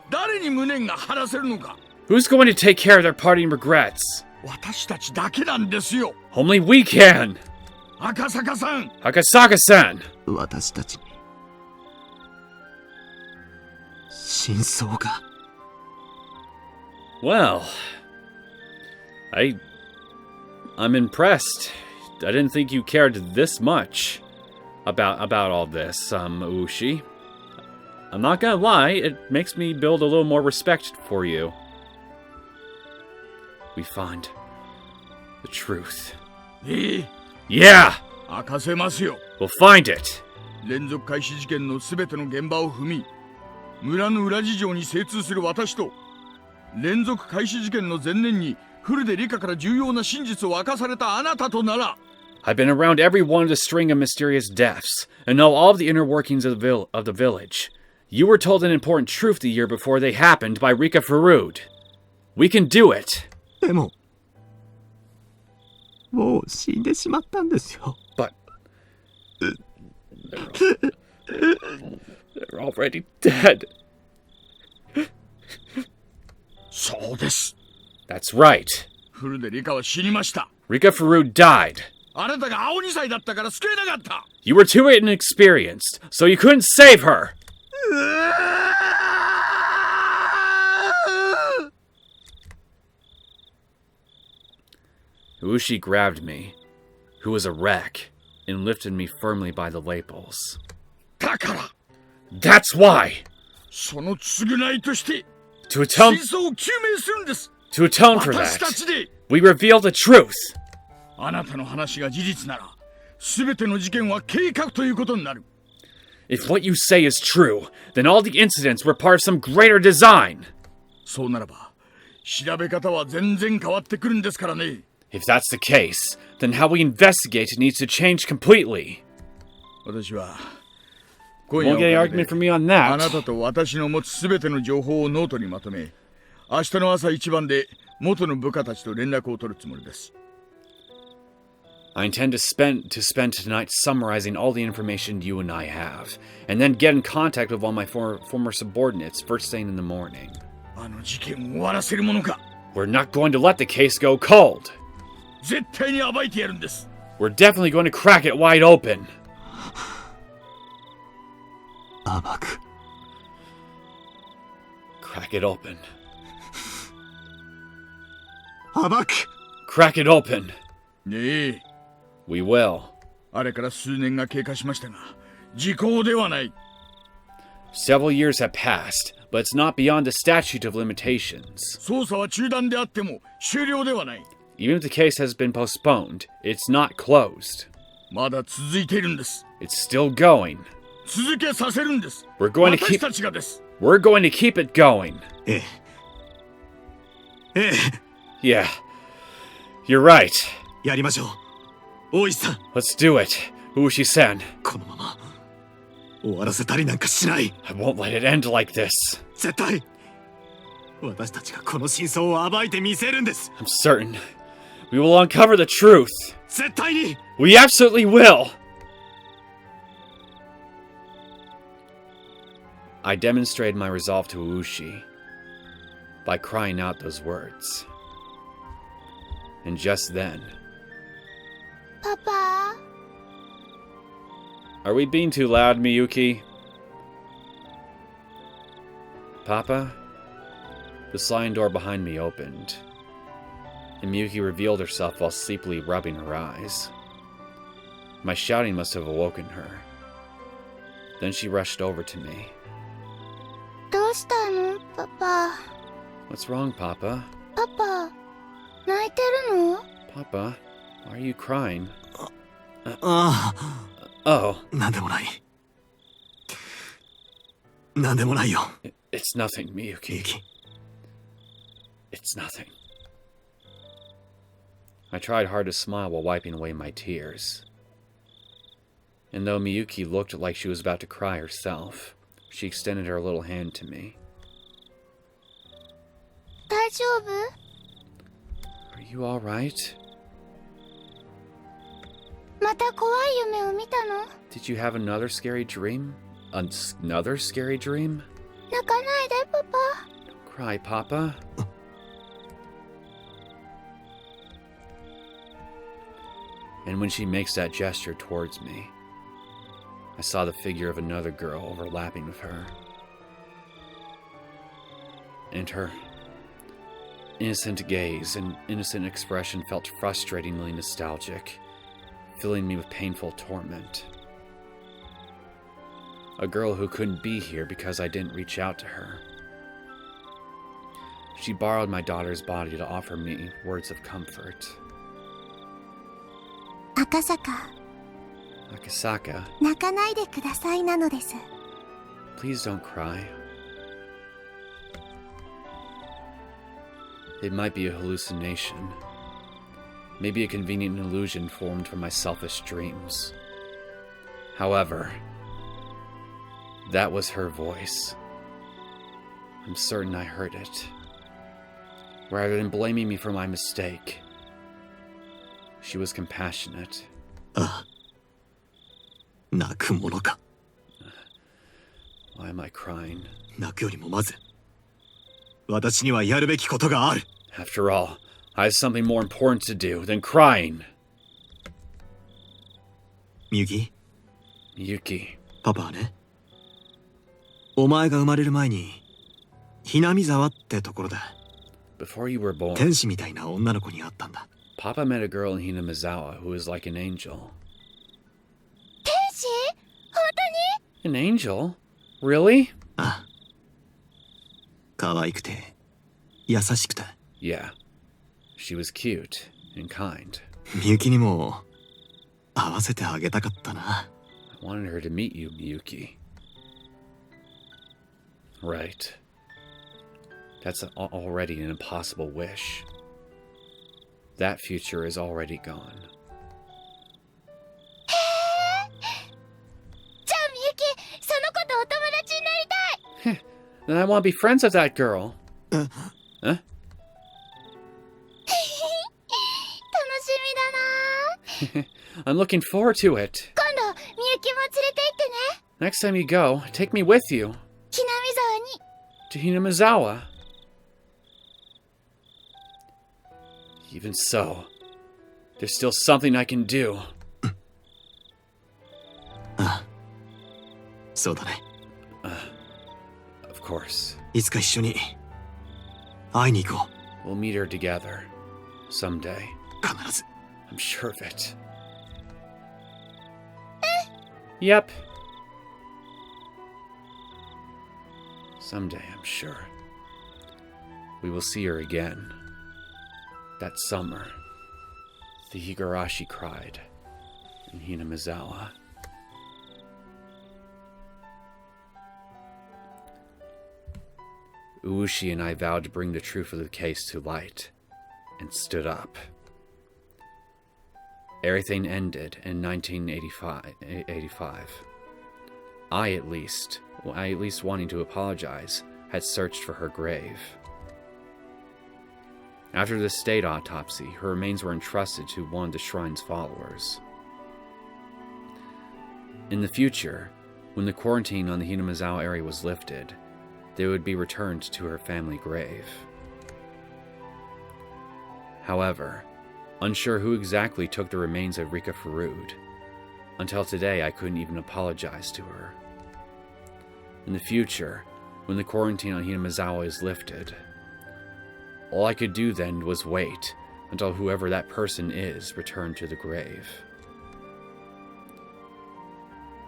誰に無念が晴らせるのか。 Who's going to take care of their parting regrets? 私たちだけなんですよ。 Only we can! 赤坂さん。 Akasaka-san! 私たちに真相が。 Well, I'm impressed. I didn't think you cared this much about all this, Ooshi. I'm not gonna lie, it makes me build a little more respect for you. We find the truth. Yeah! 明かせますよ。 We'll find it! 連続開始事件のすべての現場を踏み、村の裏事情に精通する私と、連続開始事件の前年にフルで理科から重要な真実を明かされたあなたとなら、 I've been around every one of the string of mysterious deaths, and know all of the inner workings of the village. You were told an important truth the year before they happened by Rika Furude. We can do it! でももう死んでしまったんですよ。 But... They're already dead. そうです。 That's right. フルで理科は死にました。 Rika Furude died. あなたが青2歳だったから救えなかった。 You were too inexperienced, so you couldn't save her. Ooshi grabbed me, who was a wreck, and lifted me firmly by the lapels. だから、 That's why! その償いとして、 To atone 真相を究明するんです。 for 私た that, ちで。 we reveal the truth. あなたの話が事実なら、すべての事件は計画ということになる。 If what you say is true, then all the incidents were part of some greater design. そうならば、調べ方は全然変わってくるんですからね。 If that's the case, then how we investigate needs to change completely. 私は、今夜 Won't お get any かげ argument from で me on あな that. たと私の持つすべての情報をノートにまとめ、明日の朝一番で元の部下たちと連絡を取るつもりです。 I intend to spend tonight summarizing all the information you and I have, and then get in contact with all my former subordinates first thing in the morning. あの事件を終わらせるものか。 We're not going to let the case go cold. 絶対に暴いてやるんです。 We're definitely going to crack it wide open. 暴く。 Crack it open. 暴く。 Crack it open. ねえ、 We will. あれから数年が経過しましたが、時効ではない。 Several years have passed, but it's not beyond the statute of limitations. 捜査は中断であっても終了ではない。 Even if the case has been postponed, it's not closed. まだ続いているんです。 It's still going. 続けさせるんです。 We're going to 私 keep たちがです。 We're going to keep it going. ええ。ええ。 Yeah. You're right. やりましょう。大石さん。 Let's do it. Ooshi-san. このまま終わらせたりなんかしない。 I won't let it end like this. 絶対私たちがこの真相を暴いてみせるんです。 I'm certain. We will uncover the truth. 絶対に。 We absolutely will. I demonstrated my resolve to Ooshi by crying out those words. And just then... パパ Are we being too loud, Miyuki? Papa? The sliding door behind me opened, and Miyuki revealed herself while sleepily rubbing her eyes. My shouting must have awoken her. Then she rushed over to me. どうしたのパパ What's wrong, Papa? パパ、泣いてるの？ Papa, why are you crying? あ Oh, あ、なんでもない。なんでもないよ、 it's nothing, み Miyuki. ゆき。 It's nothing. I tried hard to smile while wiping away my tears. And though Miyuki looked like she was about to cry herself, she extended her little hand to me. 大丈夫？ Are you alright? また怖い夢を見たの？ Did you have another scary dream? Another scary dream? 泣かないで、パパ。 Cry, Papa. And when she makes that gesture towards me, I saw the figure of another girl overlapping with her. And her innocent gaze and innocent expression felt frustratingly nostalgic, filling me with painful torment. A girl who couldn't be here because I didn't reach out to her. She borrowed my daughter's body to offer me words of comfort. 赤坂、 Akasaka, 泣かないでくださいなのです。 please don't cry. It might be a hallucination. Maybe a convenient illusion formed from my selfish dreams. However, that was her voice. I'm certain I heard it. Rather than blaming me for my mistake, she was compassionate. ああ、泣くものか。 Why am I crying? 泣くよりもまず、私にはやるべきことがある。 After all, I have something more important to do than crying. みゆき、 Yuki, パパはね、お前が生まれる前に、ひなみ沢ってところで、 before you were born, 天使みたいな女の子に会ったんだ。 Papa met a girl in Hinamizawa who was like an angel. 天使？本 An angel? Really? ああ、可愛くて、優しくて、 Yeah. She was cute and kind. みゆきにも会わせてあげたかったな。 I wanted her to meet you, Miyuki. Right. That's already an impossible wish. That future is already gone. じゃあみゆき、その子とお友達になりたい。 Then I want to be friends with that girl. Huh? 楽しみだな。 I'm looking forward to it. 今度みゆきも連れて行ってね。 Next time you go, take me with you ひなみ沢に。 to Hinamizawa. Even so, there's still something I can do. ああ、そうだね。 Of course. いつか一緒に会いに行こ We'll meet her together. Someday. う。必ず。 I'm sure of it. Yep. Someday, I'm sure. We will see her again. That summer, the Higurashi cried in Hinamizawa. Ooshi and I vowed to bring the truth of the case to light, and stood up. Everything ended in 1985. I at least wanting to apologize, had searched for her grave. After the state autopsy, her remains were entrusted to one of the shrine's followers. In the future, when the quarantine on the Hinamizawa area was lifted, they would be returned to her family grave. However, unsure who exactly took the remains of Rika Furude, until today I couldn't even apologize to her. In the future, when the quarantine on Hinamizawa is lifted, all I could do then was wait until whoever that person is returned to the grave.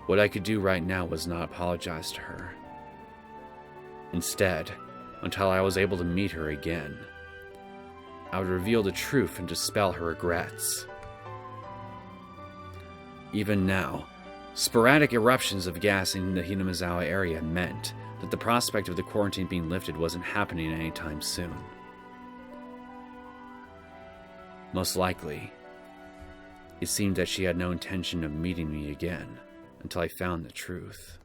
What I could do right now was not apologize to her. Instead, until I was able to meet her again, I would reveal the truth and dispel her regrets. Even now, sporadic eruptions of gas in the Hinamizawa area meant that the prospect of the quarantine being lifted wasn't happening anytime soon. Most likely, it seemed that she had no intention of meeting me again until I found the truth.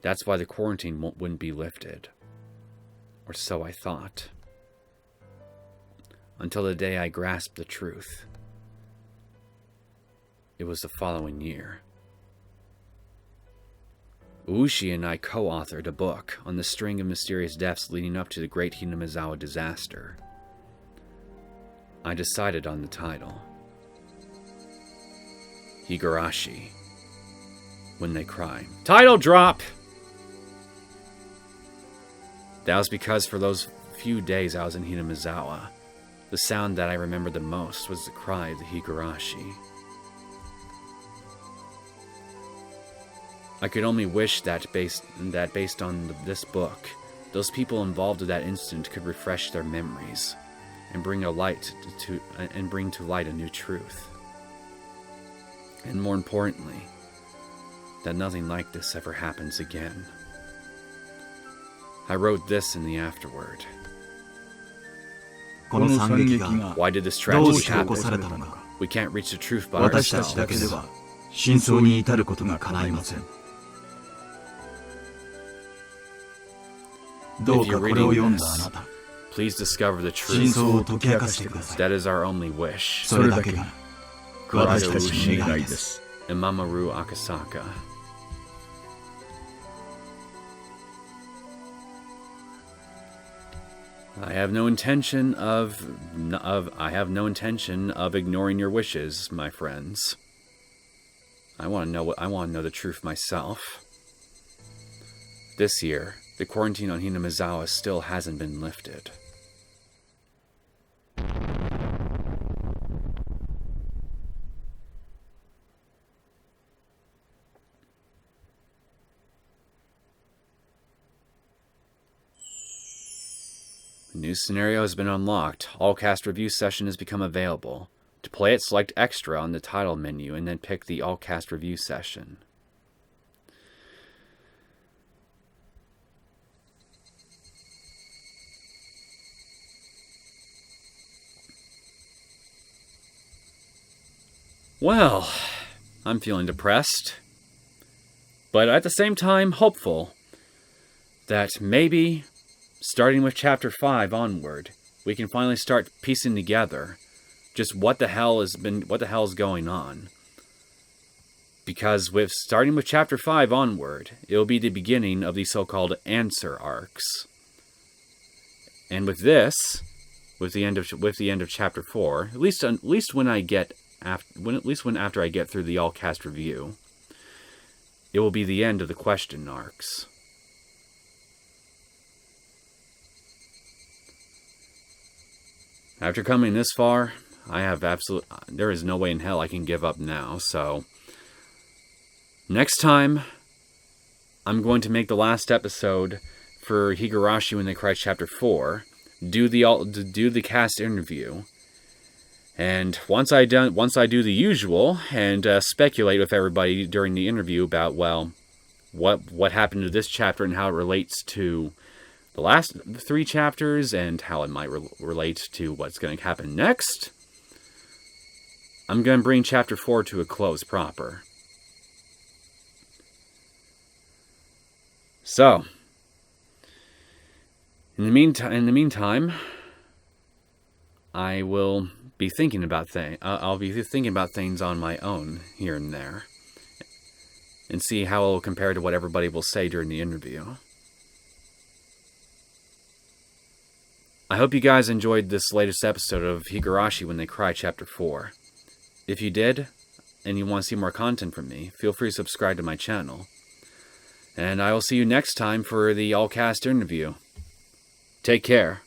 That's why the quarantine wouldn't be lifted. Or so I thought. Until the day I grasped the truth. It was the following year. Ooshi and I co-authored a book on the string of mysterious deaths leading up to the Great Hinamizawa Disaster. I decided on the title. Higurashi. When They Cry. Title drop! That was because for those few days I was in Hinamizawa, the sound that I remembered the most was the cry of the Higurashi. I could only wish that based on this book, those people involved in that incident could refresh their memories and bring to light a new truth. And more importantly, that nothing like this ever happens again. I wrote this in the afterword. この惨劇が Why did this どう tragedy して起こ happen? されたのか We can't reach the truth by 私たちだけで ourselves. は真相に至ることが叶いません。どう If か you're これを reading 読んだあな this, た、 please discover the 真 truth. 相を解き明かしてください。 That is our only wish. それだけが私たちの願いで。です Imamaru Akasaka. I have no intention of ignoring your wishes, my friends. I want to know the truth myself. This year, the quarantine on Hinamizawa still hasn't been lifted. A new scenario has been unlocked. All cast review session has become available. To play it, select Extra on the title menu and then pick the All Cast Review session. Well, I'm feeling depressed, but at the same time hopeful that maybe, starting with Chapter 5 onward, we can finally start piecing together just what the hell is going on. Because starting with Chapter 5 onward, it will be the beginning of the so-called answer arcs. And with this, with the end of Chapter 4, at least when after I get through the all cast review, it will be the end of the question arcs. After coming this far, there is no way in hell I can give up now, so next time I'm going to make the last episode for Higurashi When They Cry Chapter 4, do the cast interview, and once I do the usual and speculate with everybody during the interview about, well, what happened to this chapter and how it relates to the last 3 chapters and how it might relate to what's going to happen next, I'm going to bring Chapter 4 to a close proper. So, in the meantime, I will be thinking about I'll be thinking about things on my own here and there, and see how it will compare to what everybody will say during the interview. I hope you guys enjoyed this latest episode of Higurashi When They Cry Chapter 4. If you did, and you want to see more content from me, feel free to subscribe to my channel. And I will see you next time for the all-cast interview. Take care.